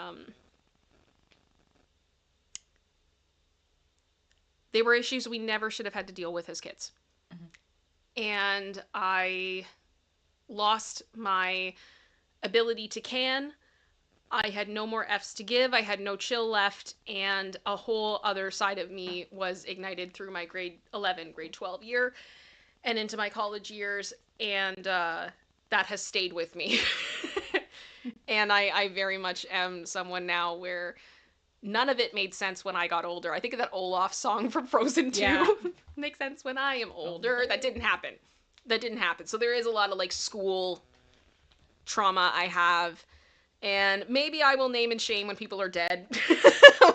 Speaker 1: they were issues we never should have had to deal with as kids. Mm-hmm. And I lost my ability to can. I had no more F's to give. I had no chill left. And a whole other side of me was ignited through my grade 11, grade 12 year and into my college years. And that has stayed with me. And I very much am someone now where none of it made sense when I got older. I think of that Olaf song from Frozen 2. Yeah. Makes sense when I am older. That didn't happen. That didn't happen. So there is a lot of like school trauma I have. And maybe I will name and shame when people are dead,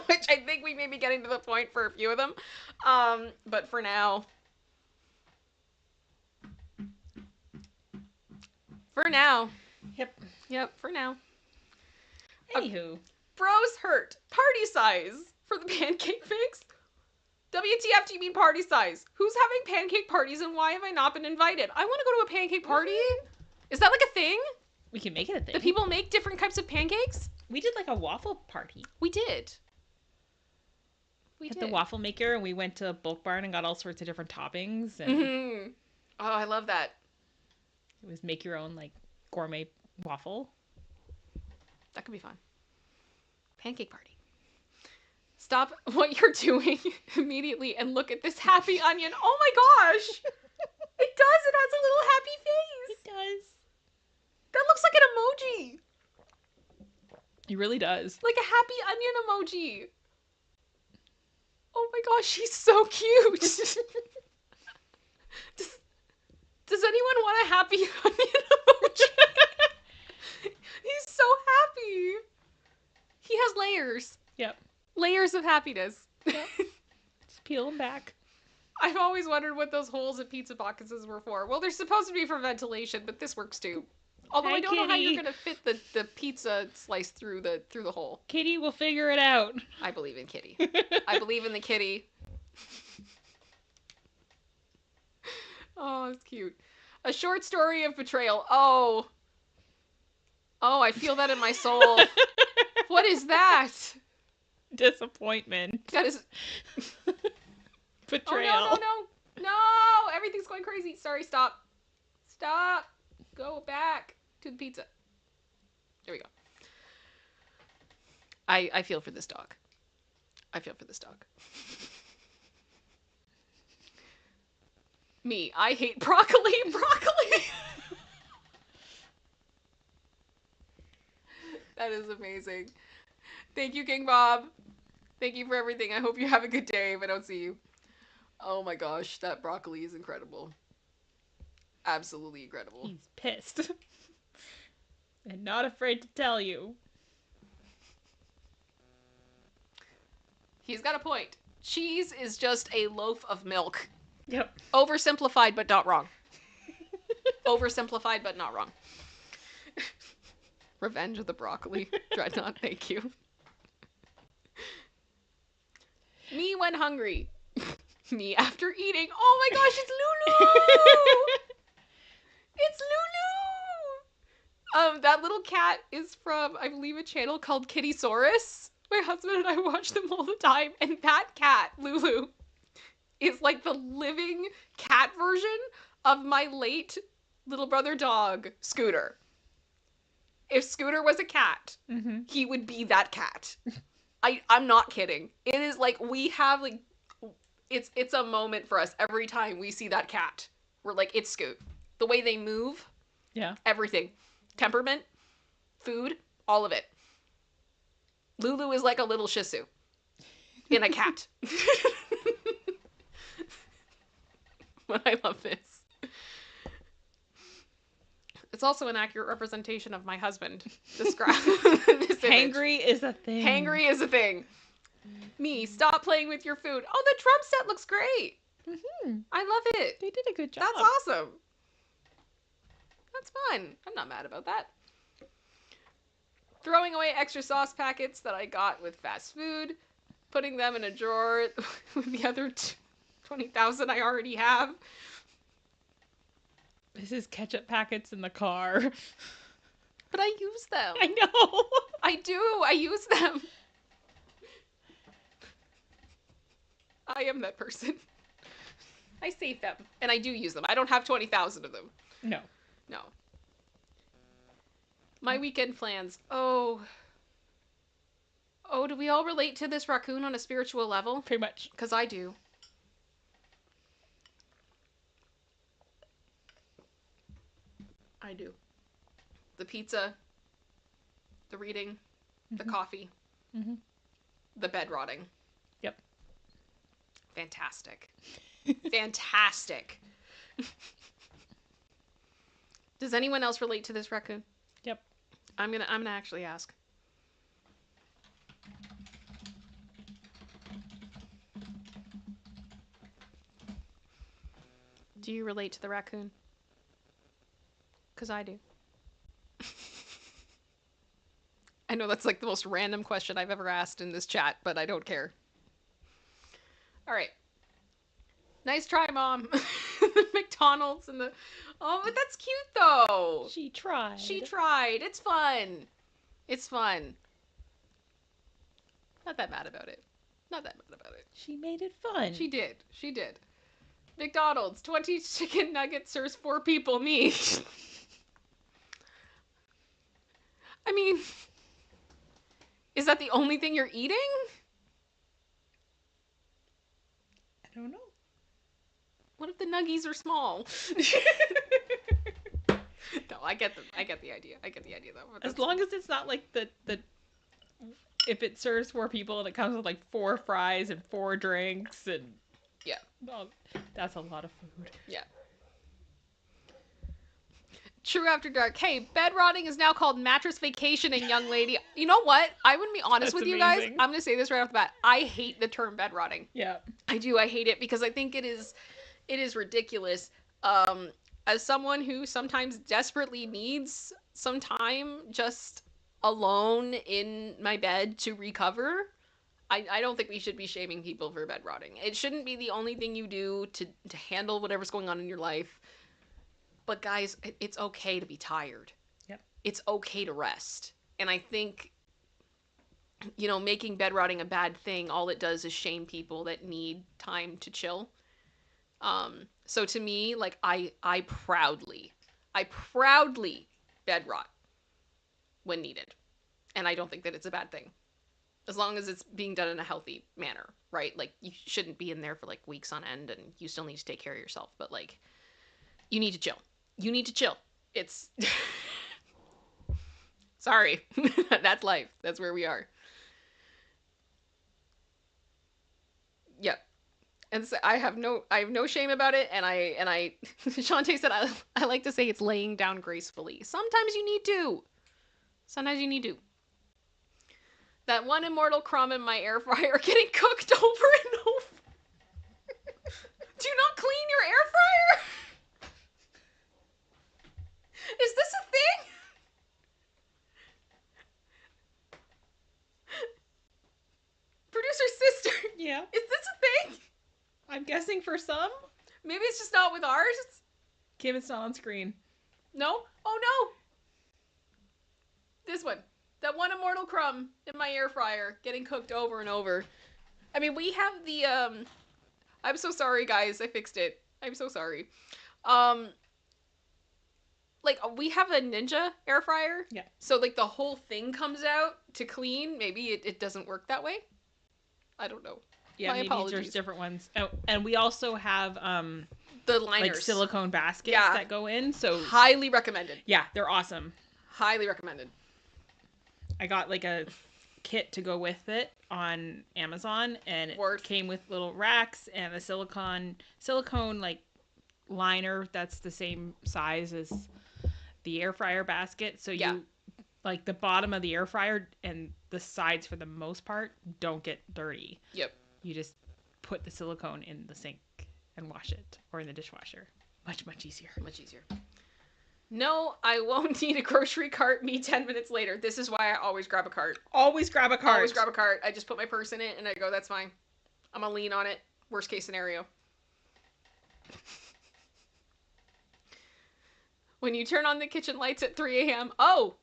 Speaker 1: which I think we may be getting to the point for a few of them. But for now. Yep, for now.
Speaker 2: Anywho.
Speaker 1: Bros hurt. Party size for the pancake fix. WTF do you mean party size? Who's having pancake parties and why have I not been invited? I want to go to a pancake party. Is that like a thing?
Speaker 2: We can make it a thing.
Speaker 1: Do people make different types of pancakes?
Speaker 2: We did like a waffle party.
Speaker 1: We did.
Speaker 2: We had the waffle maker and we went to Bulk Barn and got all sorts of different toppings. And
Speaker 1: mm-hmm. Oh, I love that.
Speaker 2: It was make your own like gourmet waffle.
Speaker 1: That could be fun. Pancake party. Stop what you're doing immediately and look at this happy onion. Oh my gosh! It does. It has a little happy face.
Speaker 2: It does.
Speaker 1: That looks like an emoji.
Speaker 2: It really does.
Speaker 1: Like a happy onion emoji. Oh my gosh, she's so cute. Does anyone want a happy onion emoji? He's so happy. He has layers.
Speaker 2: Yep.
Speaker 1: Layers of happiness.
Speaker 2: Yep. Just peel them back.
Speaker 1: I've always wondered what those holes in pizza boxes were for. Well, they're supposed to be for ventilation, but this works too. Although I don't know how you're gonna fit the pizza slice through the hole.
Speaker 2: Kitty will figure it out.
Speaker 1: I believe in Kitty. I believe in the kitty. Oh, it's cute. A short story of betrayal. Oh, I feel that in my soul. What is that?
Speaker 2: Disappointment.
Speaker 1: That is
Speaker 2: betrayal.
Speaker 1: Oh, no! Everything's going crazy. Sorry, stop. Go back to the pizza. There we go. I feel for this dog. Me, I hate broccoli. That is amazing. Thank you, King Bob. Thank you for everything. I hope you have a good day if I don't see you. Oh my gosh, that broccoli is incredible. Absolutely incredible.
Speaker 2: He's pissed. And not afraid to tell you.
Speaker 1: He's got a point. Cheese is just a loaf of milk.
Speaker 2: Yep.
Speaker 1: Oversimplified, but not wrong. Oversimplified, but not wrong. Revenge of the Broccoli. Dreadnought, thank you. Me when hungry. Me after eating. Oh my gosh, it's Lulu! It's Lulu! That little cat is from, I believe, a channel called Kittysaurus. My husband and I watch them all the time, and that cat, Lulu, is like the living cat version of my late little brother dog, Scooter. If Scooter was a cat, he would be that cat. I'm not kidding. It is like we have like it's a moment for us every time we see that cat. We're like, it's Scoot. The way they move,
Speaker 2: Yeah.
Speaker 1: everything. Temperament, food, all of it. Lulu is like a little Shih Tzu in a cat. But I love this. It's also an accurate representation of my husband. Describe this image.
Speaker 2: Hangry is a thing.
Speaker 1: Hangry is a thing. Me, stop playing with your food. Oh, the drum set looks great. I love it.
Speaker 2: They did a good job.
Speaker 1: That's awesome. That's fun. I'm not mad about that. Throwing away extra sauce packets that I got with fast food. Putting them in a drawer with the other 20,000 I already have.
Speaker 2: This is ketchup packets in the car.
Speaker 1: But I use them.
Speaker 2: I know.
Speaker 1: I do. I use them. I am that person. I save them. And I do use them. I don't have 20,000 of them.
Speaker 2: No.
Speaker 1: No. My weekend plans. Oh, do we all relate to this raccoon on a spiritual level?
Speaker 2: Pretty much.
Speaker 1: Because I do. I do. The pizza, the reading, the coffee, the bed rotting.
Speaker 2: Yep.
Speaker 1: Fantastic. Fantastic. Does anyone else relate to this raccoon?
Speaker 2: Yep.
Speaker 1: I'm gonna actually ask. Do you relate to the raccoon? Because I do. I know that's like the most random question I've ever asked in this chat, but I don't care. All right. Nice try, Mom. The McDonald's and the... Oh, but that's cute, though.
Speaker 2: She tried.
Speaker 1: She tried. It's fun. It's fun. Not that mad about it. Not that mad about it.
Speaker 2: She made it fun.
Speaker 1: She did. She did. McDonald's, 20 chicken nuggets serves 4 people. Me. I mean, is that the only thing you're eating?
Speaker 2: I don't know.
Speaker 1: What if the nuggies are small? No, I get the idea. I get the idea though.
Speaker 2: As long as it's not like the if it serves 4 people and it comes with like 4 fries and 4 drinks and
Speaker 1: yeah,
Speaker 2: oh, that's a lot of food.
Speaker 1: Yeah. True After Dark. Hey, bed rotting is now called mattress vacationing, young lady. You know what? I'm going to be honest
Speaker 2: That's
Speaker 1: with you guys.
Speaker 2: amazing.
Speaker 1: I'm going to say this right off the bat. I hate the term bed rotting.
Speaker 2: Yeah.
Speaker 1: I do. I hate it because I think it is ridiculous. As someone who sometimes desperately needs some time just alone in my bed to recover, I don't think we should be shaming people for bed rotting. It shouldn't be the only thing you do to handle whatever's going on in your life. But guys, it's okay to be tired.
Speaker 2: Yep. It's
Speaker 1: okay to rest. And I think, you know, making bed rotting a bad thing, all it does is shame people that need time to chill. So to me, like, I proudly bed rot when needed. And I don't think that it's a bad thing. As long as it's being done in a healthy manner, right? Like, you shouldn't be in there for, like, weeks on end, and you still need to take care of yourself. But, like, you need to chill. You need to chill. It's... Sorry. That's life. That's where we are. Yep. And so I have no shame about it, and I Shantae said I like to say it's laying down gracefully. Sometimes you need to. That one immortal crumb in my air fryer getting cooked over and over. Do you not clean your air fryer? Is this a thing? Producer sister.
Speaker 2: Yeah.
Speaker 1: Is this a thing?
Speaker 2: I'm guessing for some.
Speaker 1: Maybe it's just not with ours.
Speaker 2: Kim, it's not on screen.
Speaker 1: No? Oh no. This one. That one immortal crumb in my air fryer getting cooked over and over. I mean, we have the I'm so sorry, guys. I fixed it. I'm so sorry. Like, we have a Ninja air fryer.
Speaker 2: Yeah.
Speaker 1: So, like, the whole thing comes out to clean. Maybe it doesn't work that way. I don't know.
Speaker 2: Yeah,
Speaker 1: My
Speaker 2: maybe
Speaker 1: apologies.
Speaker 2: there's different ones. Oh, and we also have
Speaker 1: The liners.
Speaker 2: like silicone baskets that go in. So
Speaker 1: highly recommended.
Speaker 2: yeah, they're awesome.
Speaker 1: Highly recommended.
Speaker 2: I got like a kit to go with it on Amazon, and it came with little racks and a silicone like liner that's the same size as the air fryer basket. So you like the bottom of the air fryer and the sides for the most part don't get dirty.
Speaker 1: Yep.
Speaker 2: You just put the silicone in the sink and wash it, or in the dishwasher. Much easier.
Speaker 1: Much easier. No, I won't need a grocery cart me 10 minutes later. This is why I always grab a cart.
Speaker 2: Always grab a cart.
Speaker 1: Always grab a cart. I just put my purse in it and I go, that's fine. I'm gonna lean on it. Worst case scenario. When you turn on the kitchen lights at 3 a.m. Oh!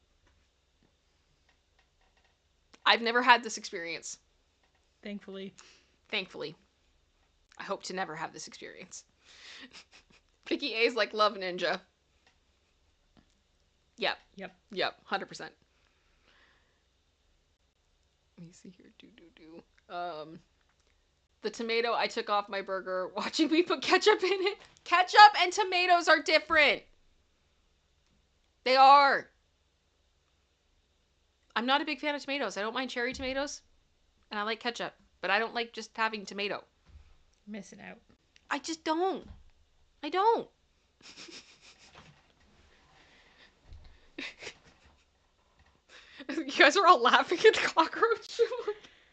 Speaker 1: I've never had this experience.
Speaker 2: Thankfully.
Speaker 1: I hope to never have this experience. Picky A's like love Ninja. Yep. 100%. Let me see here. The tomato I took off my burger watching me put ketchup in it. Ketchup and tomatoes are different. They are. I'm not a big fan of tomatoes. I don't mind cherry tomatoes. And I like ketchup. But I don't like just having tomato.
Speaker 2: Missing out.
Speaker 1: I just don't. I don't. You guys are all laughing at the cockroach.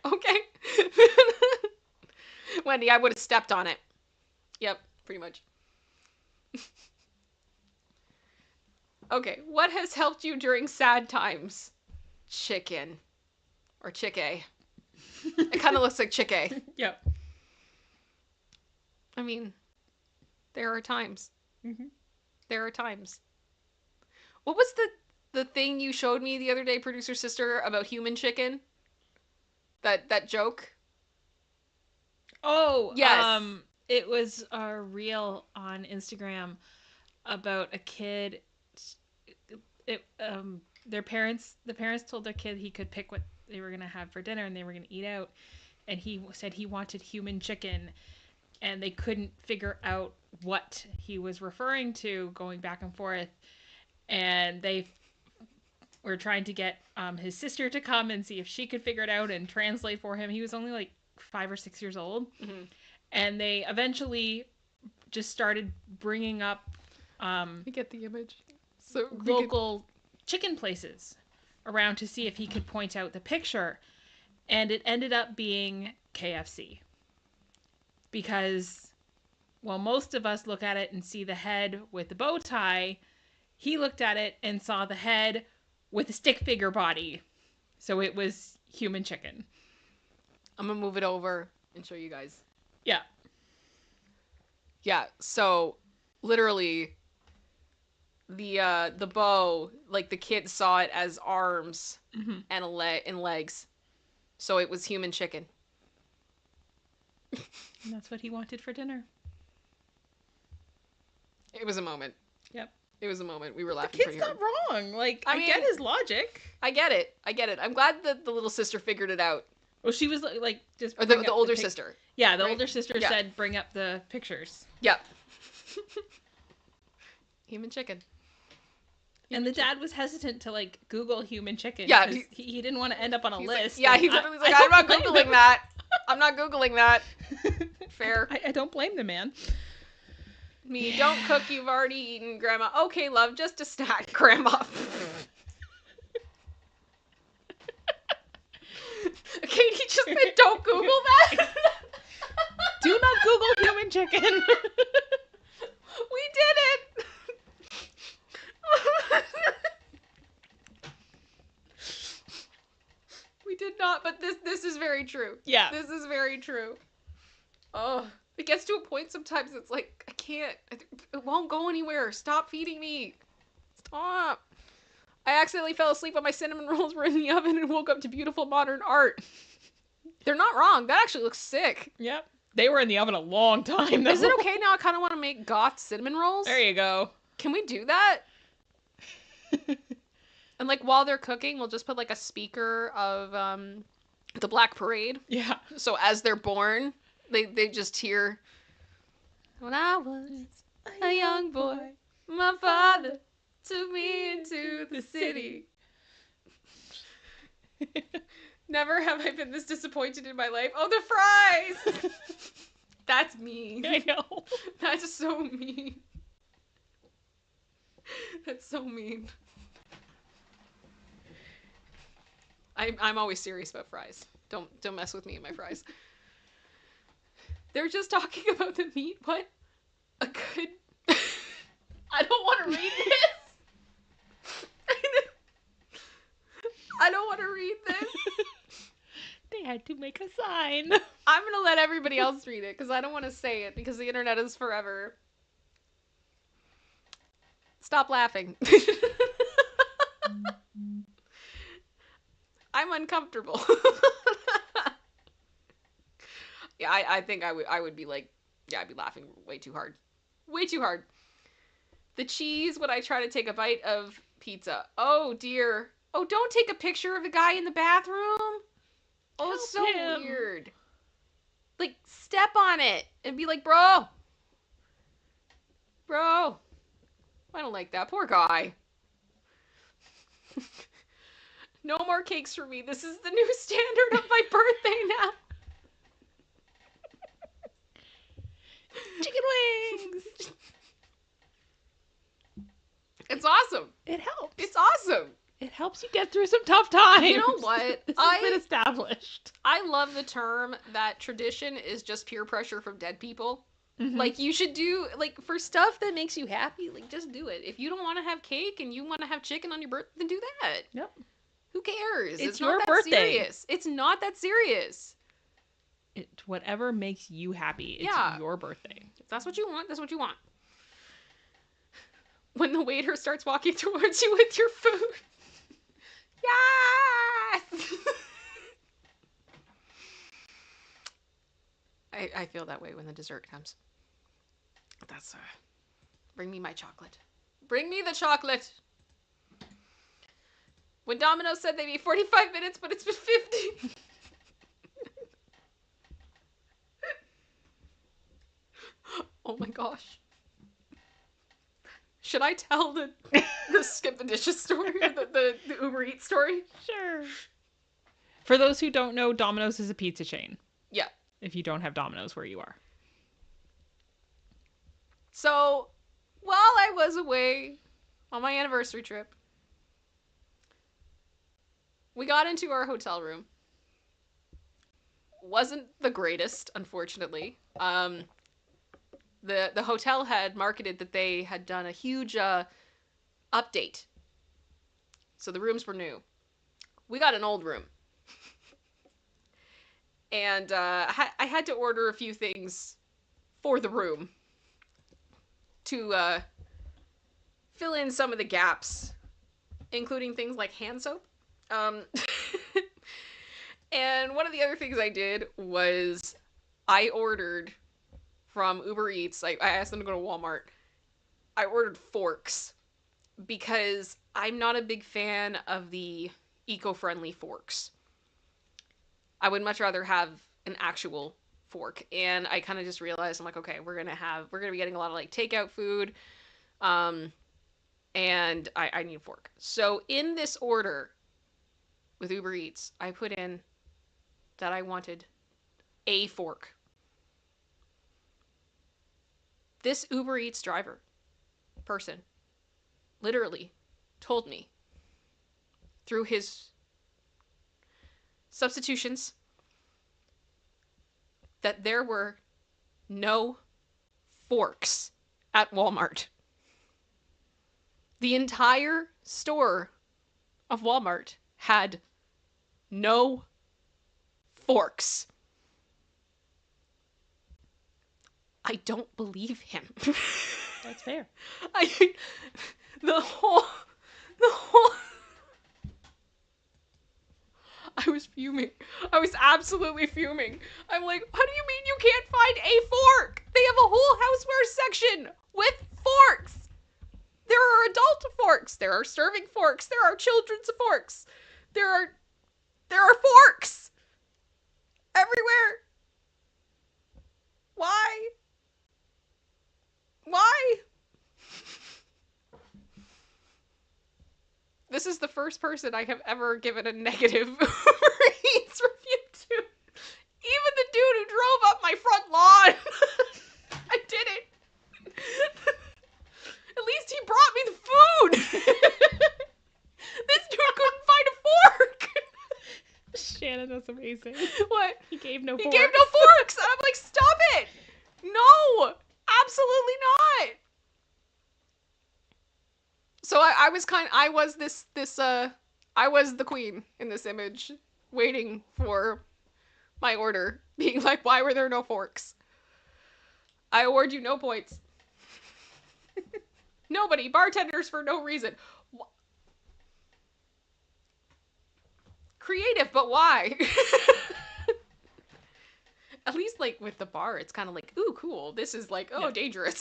Speaker 1: Okay. Wendy, I would have stepped on it. Yep, pretty much. Okay, what has helped you during sad times? Chicken. Or chick-a. It kind of looks like chick-a.
Speaker 2: Yep.
Speaker 1: I mean, there are times.
Speaker 2: Mm-hmm.
Speaker 1: There are times. What was the thing you showed me the other day, producer sister, about human chicken? That joke?
Speaker 2: Oh,
Speaker 1: yes.
Speaker 2: It was a reel on Instagram about a kid. The parents told their kid he could pick what they were gonna have for dinner and they were gonna eat out, and he said he wanted human chicken, and they couldn't figure out what he was referring to, going back and forth, and they were trying to get his sister to come and see if she could figure it out and translate for him. He was only like 5 or 6 years old.
Speaker 1: Mm-hmm.
Speaker 2: And they eventually just started bringing up
Speaker 1: I get the image. So
Speaker 2: local chicken places around to see if he could point out the picture. And it ended up being KFC. Because while most of us look at it and see the head with the bow tie, he looked at it and saw the head with a stick figure body. So it was human chicken.
Speaker 1: I'm gonna move it over and show you guys.
Speaker 2: Yeah.
Speaker 1: Yeah, so literally the bow, like the kid saw it as arms and and legs. So it was human chicken.
Speaker 2: And that's what he wanted for dinner.
Speaker 1: It was a moment.
Speaker 2: Yep.
Speaker 1: It was a moment. We were laughing
Speaker 2: The
Speaker 1: pretty
Speaker 2: kid's
Speaker 1: hard.
Speaker 2: not wrong. Like, I get his logic.
Speaker 1: I get it. I'm glad that the little sister figured it out.
Speaker 2: Well, she was like just...
Speaker 1: Or the older sister.
Speaker 2: Yeah, the older sister said bring up the pictures.
Speaker 1: Yep. Human chicken.
Speaker 2: And the dad was hesitant to like Google human chicken.
Speaker 1: Yeah.
Speaker 2: He didn't want to end up on a list.
Speaker 1: Like, he literally was like, I'm not Googling that. I'm not Googling that. Fair.
Speaker 2: I don't blame the man.
Speaker 1: Me, don't cook, you've already eaten, Grandma. Okay, love, just a snack, Grandma. just said, don't Google that.
Speaker 2: Do not Google human chicken.
Speaker 1: We did it. We did not, but this is very true.
Speaker 2: Yeah.
Speaker 1: This is very true. Oh, it gets to a point sometimes it's like, I can't. It won't go anywhere. Stop feeding me. Stop. I accidentally fell asleep when my cinnamon rolls were in the oven and woke up to beautiful modern art. They're not wrong. That actually looks sick.
Speaker 2: Yep. They were in the oven a long time, though.
Speaker 1: Is it okay now? I kind of want to make goth cinnamon rolls.
Speaker 2: There you go.
Speaker 1: Can we do that? And like while they're cooking, we'll just put like a speaker of the Black Parade.
Speaker 2: Yeah.
Speaker 1: So as they're born, they just hear, when I was a young boy, my father took me into the city. Never have I been this disappointed in my life. Oh, the fries! That's mean.
Speaker 2: I know.
Speaker 1: That's so mean. That's so mean. I'm always serious about fries. Don't mess with me and my fries. They're just talking about the meat. What? A good... I don't want to read this. I don't want to read this.
Speaker 2: They had to make a sign.
Speaker 1: I'm going to let everybody else read it because I don't want to say it because the internet is forever. Stop laughing. I'm uncomfortable. Yeah, I think I would be like, yeah, I'd be laughing way too hard. Way too hard. The cheese when I try to take a bite of pizza. Oh dear. Oh, don't take a picture of the guy in the bathroom. Oh, it's so weird. Like, step on it and be like, bro. Bro. I don't like that. Poor guy. No more cakes for me. This is the new standard of my birthday now.
Speaker 2: Chicken wings.
Speaker 1: It's awesome.
Speaker 2: It helps.
Speaker 1: It's awesome.
Speaker 2: It helps you get through some tough times.
Speaker 1: You know what?
Speaker 2: This has been established.
Speaker 1: I love the term that tradition is just peer pressure from dead people.
Speaker 2: Mm-hmm.
Speaker 1: Like, you should do, like, for stuff that makes you happy, like, just do it. If you don't want to have cake and you want to have chicken on your birthday, then do that.
Speaker 2: Yep.
Speaker 1: Who cares?
Speaker 2: It's
Speaker 1: not
Speaker 2: your
Speaker 1: that
Speaker 2: birthday.
Speaker 1: serious. It's not that serious.
Speaker 2: Whatever makes you happy. It's your birthday.
Speaker 1: If that's what you want, that's what you want. When the waiter starts walking towards you with your food. Yes! I feel that way when the dessert comes. That's, bring me my chocolate. Bring me the chocolate! When Domino's said they'd be 45 minutes, but it's been 50. Oh my gosh. Should I tell the skip the dishes story? Or the Uber Eats story?
Speaker 2: Sure. For those who don't know, Domino's is a pizza chain.
Speaker 1: Yeah.
Speaker 2: If you don't have Domino's where you are.
Speaker 1: So, while I was away on my anniversary trip, we got into our hotel room. Wasn't the greatest, unfortunately. The hotel had marketed that they had done a huge update. So the rooms were new. We got an old room. And I had to order a few things for the room to fill in some of the gaps, including things like hand soap. And one of the other things I did was I ordered from Uber Eats. I asked them to go to Walmart. I ordered forks because I'm not a big fan of the eco-friendly forks. I would much rather have an actual fork. And I kind of just realized, I'm like, okay, we're gonna be getting a lot of like takeout food. And I need a fork. So in this order with Uber Eats, I put in that I wanted a fork. This Uber Eats person, literally told me through his substitutions that there were no forks at Walmart. The entire store of Walmart had no forks. I don't believe him.
Speaker 2: That's fair.
Speaker 1: The whole I was fuming. I was absolutely fuming. I'm like, what do you mean you can't find a fork? They have a whole houseware section with forks. There are adult forks. There are serving forks. There are children's forks. There are forks everywhere. Why? Why? This is the first person I have ever given a negative Uber Eats review to. Even the dude who drove up my front lawn. I did it. At least he brought me the food. This dude couldn't find a fork.
Speaker 2: Shannon, that's amazing.
Speaker 1: What?
Speaker 2: He gave no forks.
Speaker 1: He gave no forks. And I'm like, stop it. No, absolutely not. So I was the queen in this image, waiting for my order, being like, why were there no forks? I award you no points. Nobody. Bartenders for no reason. Creative, but why? At least, like, with the bar, it's kind of like, ooh, cool. This is like, oh, yeah. Dangerous.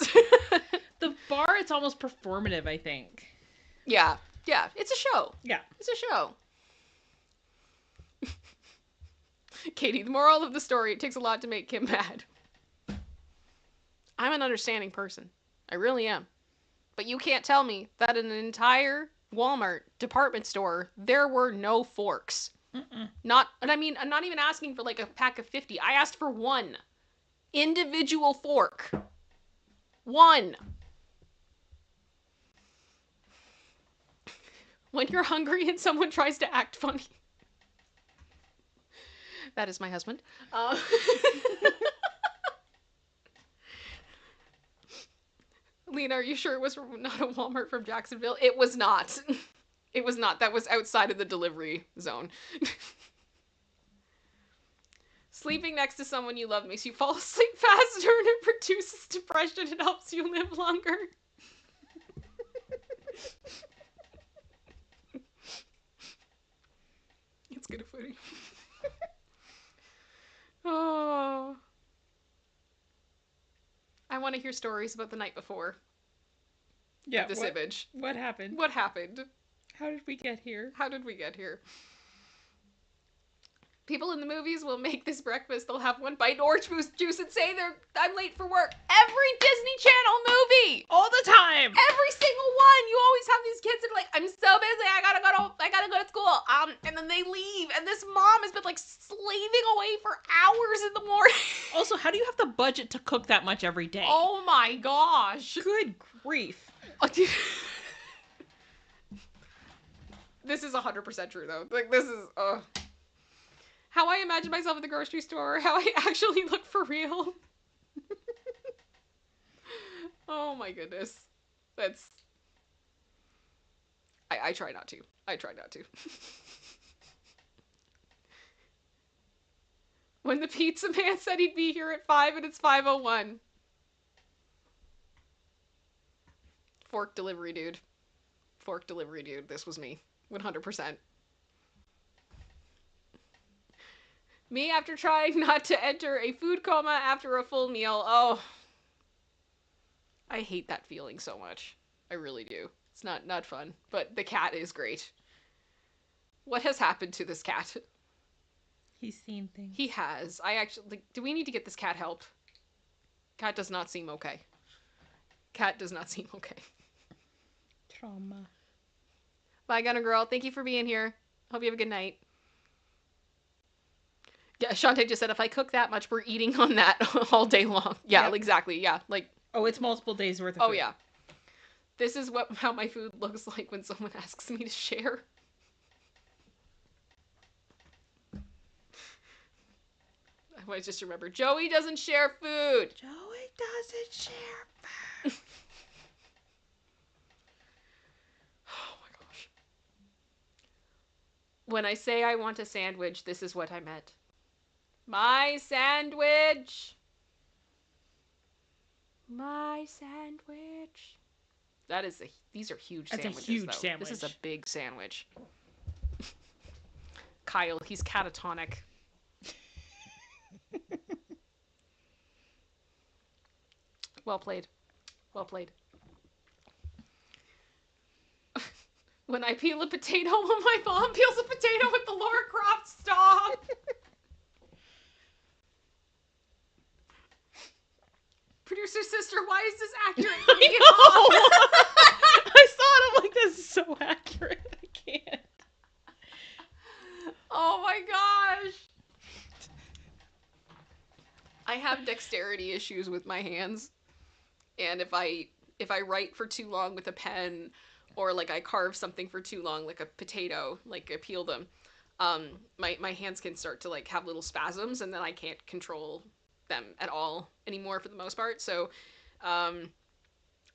Speaker 2: The bar, it's almost performative, I think.
Speaker 1: Yeah. Yeah. It's a show.
Speaker 2: Yeah.
Speaker 1: It's a show. Katie, the moral of the story, it takes a lot to make Kim mad. I'm an understanding person. I really am. But you can't tell me that in an entire Walmart department store, there were no forks. And I mean, I'm not even asking for like a pack of 50. I asked for one individual fork. One. When you're hungry and someone tries to act funny. That is my husband. Lena, are you sure it was not a Walmart from Jacksonville? It was not. It was not. That was outside of the delivery zone. Sleeping next to someone you love makes you fall asleep faster and it produces depression and helps you live longer. It's good footing. Oh. I want to hear stories about the night before.
Speaker 2: Yeah.
Speaker 1: This image.
Speaker 2: What happened?
Speaker 1: What happened?
Speaker 2: How did we get here?
Speaker 1: How did we get here? People in the movies will make this breakfast. They'll have one bite orange juice and say I'm late for work. Every Disney Channel movie!
Speaker 2: All the time!
Speaker 1: Every single one! You always have these kids that are like, I'm so busy, I gotta go to school. And then they leave, and this mom has been like slaving away for hours in the morning.
Speaker 2: Also, how do you have the budget to cook that much every day?
Speaker 1: Oh my gosh.
Speaker 2: Good grief.
Speaker 1: This is 100% true though. Like, this is, how I imagine myself at the grocery store, how I actually look for real. Oh my goodness. That's... I try not to. I try not to. When the pizza man said he'd be here at 5 and it's 5:01. Fork delivery dude. Fork delivery dude. This was me. 100%. Me after trying not to enter a food coma after a full meal. Oh. I hate that feeling so much. I really do. It's not fun. But the cat is great. What has happened to this cat?
Speaker 2: He's seen things.
Speaker 1: He has. Do we need to get this cat help? Cat does not seem okay. Cat does not seem okay.
Speaker 2: Trauma.
Speaker 1: Bye, Gunner Girl. Thank you for being here. Hope you have a good night. Yeah, Shantae just said, if I cook that much, we're eating on that all day long. Yeah, yep. Exactly. Yeah, like...
Speaker 2: Oh, it's multiple days worth of food.
Speaker 1: Oh, yeah. This is how my food looks like when someone asks me to share. I just remember Joey doesn't share food.
Speaker 2: Joey doesn't share food.
Speaker 1: Oh my gosh. When I say I want a sandwich, this is what I meant. My sandwich. My sandwich. These are huge
Speaker 2: That's
Speaker 1: sandwiches,
Speaker 2: a huge
Speaker 1: though.
Speaker 2: sandwich.
Speaker 1: This is a big sandwich. Kyle, he's catatonic. Well played. Well played. When I peel a potato, when my mom peels a potato with the Laura Croft stop. Producer sister, why is this accurate?
Speaker 2: I saw it. I'm like, this is so accurate. I can't.
Speaker 1: Oh my gosh. I have dexterity issues with my hands. And if I write for too long with a pen, or like I carve something for too long, like a potato, like I peel them, my hands can start to like have little spasms, and then I can't control them at all anymore for the most part. So,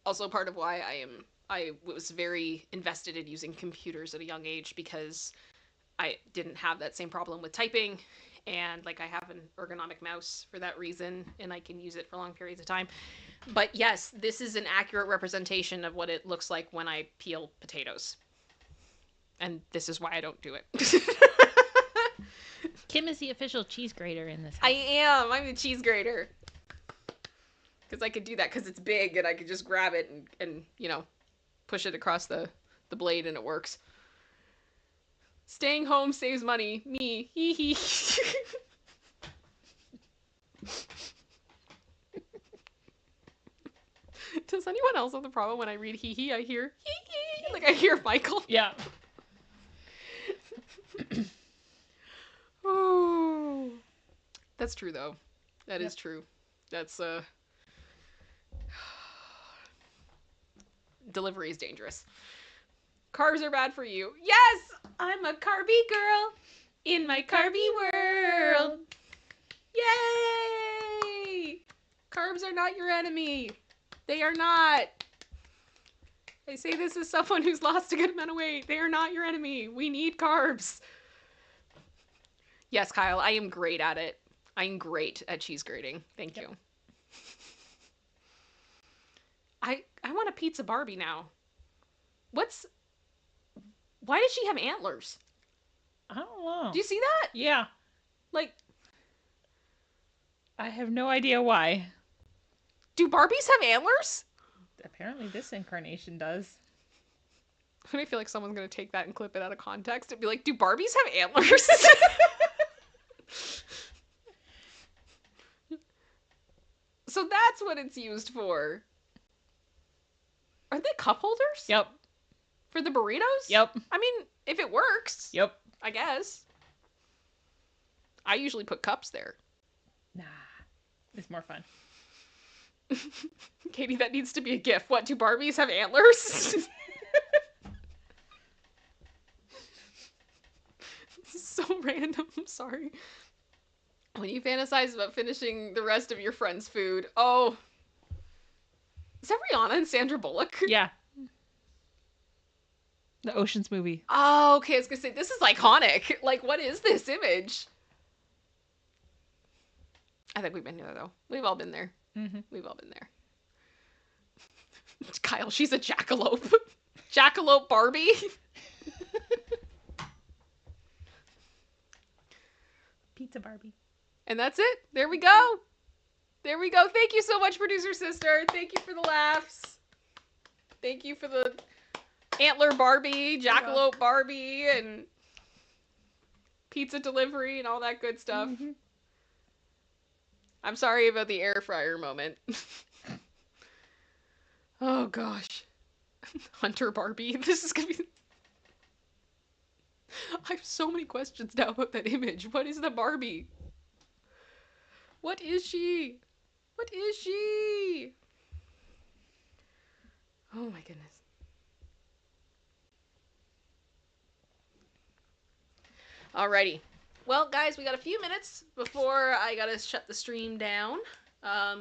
Speaker 1: also part of why I was very invested in using computers at a young age, because I didn't have that same problem with typing, and like I have an ergonomic mouse for that reason, and I can use it for long periods of time. But yes, this is an accurate representation of what it looks like when I peel potatoes. And this is why I don't do it.
Speaker 2: Kim is the official cheese grater in this house.
Speaker 1: I am. I'm the cheese grater. Because I could do that because it's big, and I could just grab it and you know, push it across the blade, and it works. Staying home saves money. Me. Hee hee. Does anyone else have the problem when I read hee hee? I hear hee hee. Like I hear Michael.
Speaker 2: Yeah.
Speaker 1: Oh. That's true though. That is true. That's delivery is dangerous. Carbs are bad for you. Yes! I'm a carby girl in my carby world. Yay! Carbs are not your enemy. They are not. I say this as someone who's lost a good amount of weight. They are not your enemy. We need carbs. Yes, Kyle, I am great at it. I'm great at cheese grating. Thank you. I want a pizza Barbie now. Why does she have antlers?
Speaker 2: I don't know.
Speaker 1: Do you see that?
Speaker 2: Yeah.
Speaker 1: Like,
Speaker 2: I have no idea why.
Speaker 1: do Barbies have antlers?
Speaker 2: Apparently this incarnation does.
Speaker 1: I feel like someone's going to take that and clip it out of context and be like, do Barbies have antlers? So that's what it's used for. Are they cup holders?
Speaker 2: Yep.
Speaker 1: For the burritos?
Speaker 2: Yep.
Speaker 1: I mean, if it works.
Speaker 2: Yep.
Speaker 1: I guess. I usually put cups there.
Speaker 2: Nah. It's more fun.
Speaker 1: Katie, that needs to be a GIF. What, do Barbies have antlers? This is so random. I'm sorry. When you fantasize about finishing the rest of your friend's food. Oh. Is that Rihanna and Sandra Bullock?
Speaker 2: Yeah. The Ocean's movie.
Speaker 1: Oh, okay. I was going to say, this is iconic. Like, what is this image? I think we've been there, though. We've all been there.
Speaker 2: Mm-hmm.
Speaker 1: We've all been there. Kyle, she's a jackalope. Jackalope Barbie.
Speaker 2: Pizza Barbie.
Speaker 1: And that's it. There we go. There we go. Thank you so much, producer sister. Thank you for the laughs. Thank you for the antler Barbie, jackalope Barbie, and pizza delivery and all that good stuff. Mm-hmm. I'm sorry about the air fryer moment. Oh gosh. Hunter Barbie. This is gonna be... I have so many questions now about that image. What is the Barbie? What is she? What is she? Oh my goodness. Alrighty. Well, guys, we got a few minutes before I gotta shut the stream down.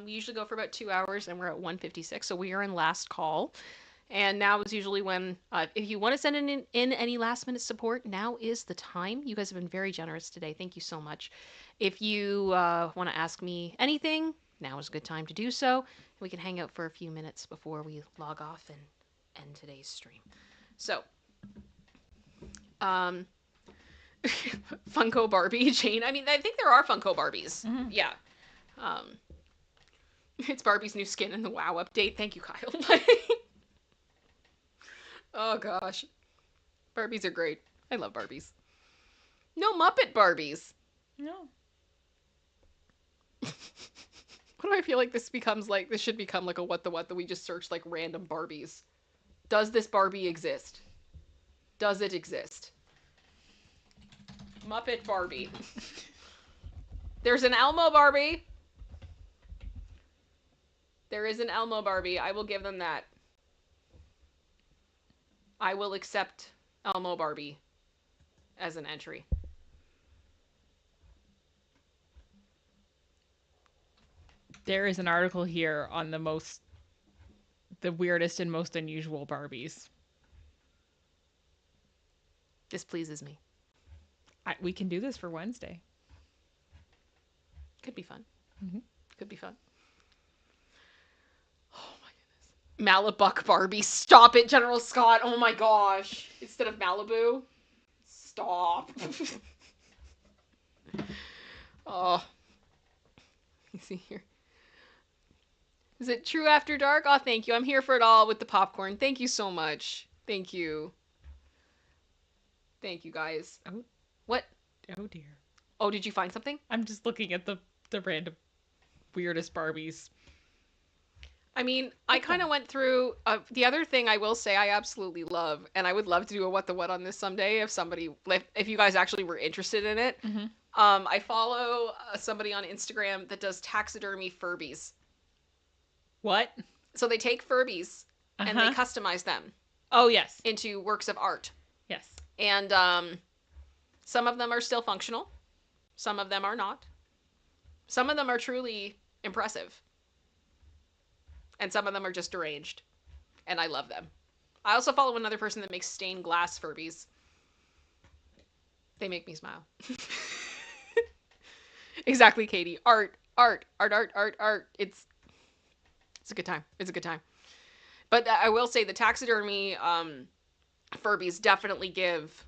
Speaker 1: We usually go for about 2 hours, and we're at 1:56, so we are in last call. And now is usually when, if you want to send in any last minute support, now is the time. You guys have been very generous today. Thank you so much. If you want to ask me anything, now is a good time to do so. And we can hang out for a few minutes before we log off and end today's stream. So, um, Funko Barbie, Jane. I mean, I think there are Funko Barbies.
Speaker 2: Mm-hmm.
Speaker 1: Yeah. It's Barbie's new skin in the WoW update. Thank you, Kyle. Oh gosh. Barbies are great. I love Barbies. No Muppet Barbies.
Speaker 2: No.
Speaker 1: What do I feel like this becomes like? This should become like a What the What that we just search like random Barbies. Does this Barbie exist? Does it exist? Muppet Barbie. There's an Elmo Barbie. There is an Elmo Barbie. I will give them that. I will accept Elmo Barbie as an entry.
Speaker 2: There is an article here on the weirdest and most unusual Barbies.
Speaker 1: This pleases me.
Speaker 2: We can do this for Wednesday.
Speaker 1: Could be fun.
Speaker 2: Mm-hmm.
Speaker 1: Could be fun. Oh my goodness. Malibuck Barbie. Stop it, General Scott. Oh my gosh. Instead of Malibu. Stop. Oh. Let me see here. Is it True After Dark? Oh, thank you. I'm here for it all with the popcorn. Thank you so much. Thank you. Thank you, guys.
Speaker 2: Oh.
Speaker 1: What?
Speaker 2: Oh, dear.
Speaker 1: Oh, did you find something?
Speaker 2: I'm just looking at the random weirdest Barbies.
Speaker 1: I mean, I kind of went through the other thing I will say I absolutely love, and I would love to do a What the What on this someday if you guys actually were interested in it.
Speaker 2: Mm-hmm.
Speaker 1: I follow somebody on Instagram that does taxidermy Furbies.
Speaker 2: What?
Speaker 1: So they take Furbies and they customize them.
Speaker 2: Oh, yes.
Speaker 1: Into works of art.
Speaker 2: Yes.
Speaker 1: And some of them are still functional. Some of them are not. Some of them are truly impressive. And some of them are just deranged. And I love them. I also follow another person that makes stained glass Furbies. They make me smile. Exactly, Katie. Art. It's a good time. It's a good time. But I will say the taxidermy Furbies definitely give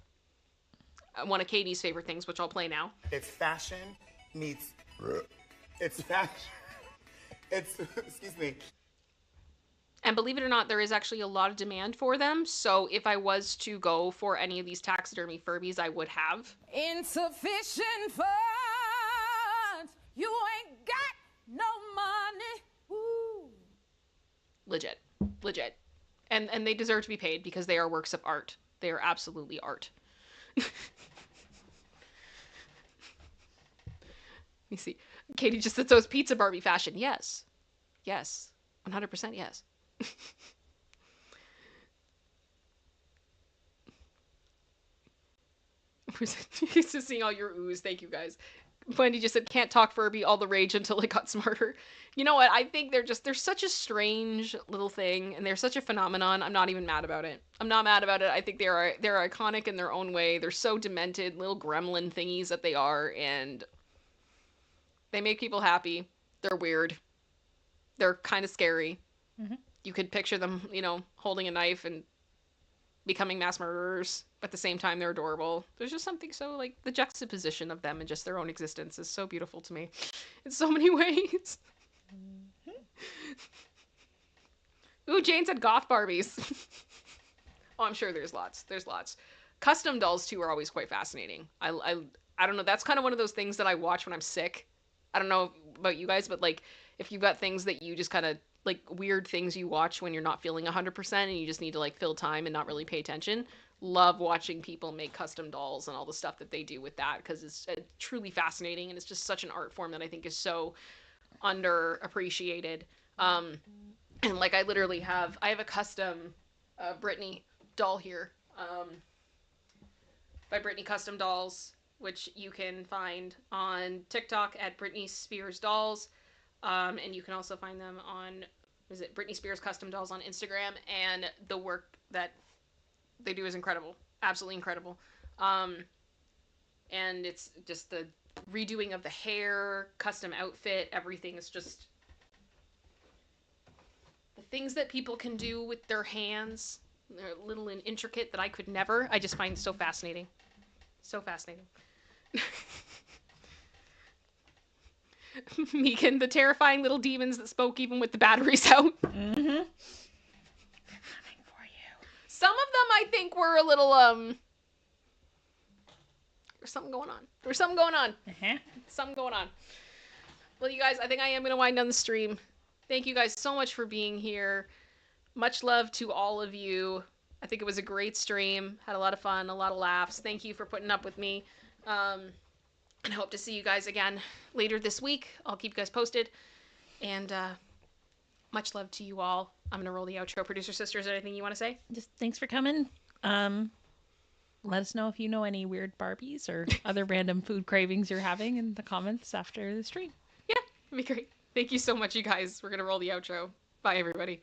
Speaker 1: one of Katie's favorite things, which I'll play now.
Speaker 3: It's fashion meets... It's fashion... It's... Excuse me.
Speaker 1: And believe it or not, there is actually a lot of demand for them. So if I was to go for any of these taxidermy Furbies, I would have.
Speaker 4: Insufficient funds. You ain't got no money. Ooh.
Speaker 1: Legit. And they deserve to be paid because they are works of art. They are absolutely art. Let me see. Katie just said, so is Pizza Barbie fashion? Yes. 100% yes. Used to seeing all your oohs. Thank you guys. Wendy just said, can't talk Furby, all the rage until it got smarter. You know what? I think they're such a strange little thing, and they're such a phenomenon. I'm not even mad about it. I'm not mad about it. I think they're iconic in their own way. They're so demented, little gremlin thingies that they are, and they make people happy. They're weird. They're kind of scary.
Speaker 2: Mm-hmm.
Speaker 1: You could picture them, holding a knife and becoming mass murderers. At the same time, they're adorable. There's just something so, the juxtaposition of them and just their own existence is so beautiful to me in so many ways. Mm-hmm. Ooh, Jane said goth Barbies. Oh, I'm sure there's lots. Custom dolls, too, are always quite fascinating. I don't know. That's kind of one of those things that I watch when I'm sick. I don't know about you guys, but, if you've got things that you just kind of, weird things you watch when you're not feeling 100% and you just need to, fill time and not really pay attention, love watching people make custom dolls and all the stuff that they do with that, because it's truly fascinating, and it's just such an art form that I think is so underappreciated. And, I literally have a custom Britney doll here. By Britney Custom Dolls. which you can find on TikTok at Britney Spears Dolls. And you can also find them on, is it Britney Spears Custom Dolls on Instagram, and the work that they do is incredible. Absolutely incredible. And it's just the redoing of the hair, custom outfit, everything is just the things that people can do with their hands. They're little and intricate that I could never. I just find so fascinating. So fascinating. Megan, the terrifying little demons that spoke even with the batteries out.
Speaker 2: Mm-hmm. They're coming for you.
Speaker 1: Some of them I think were a little, there's something going on. There's something going on.
Speaker 2: Uh-huh.
Speaker 1: Something going on. Well, you guys, I think I am going to wind down the stream. Thank you guys so much for being here. Much love to all of you. I think it was a great stream. Had a lot of fun, a lot of laughs. Thank you for putting up with me. And I hope to see you guys again later this week. I'll keep you guys posted. And much love to you all. I'm going to roll the outro. Producer Sisters, anything you want to say?
Speaker 2: Just thanks for coming. Let us know if you know any weird Barbies or other random food cravings you're having in the comments after the stream.
Speaker 1: Yeah, it'd be great. Thank you so much, you guys. We're going to roll the outro. Bye, everybody.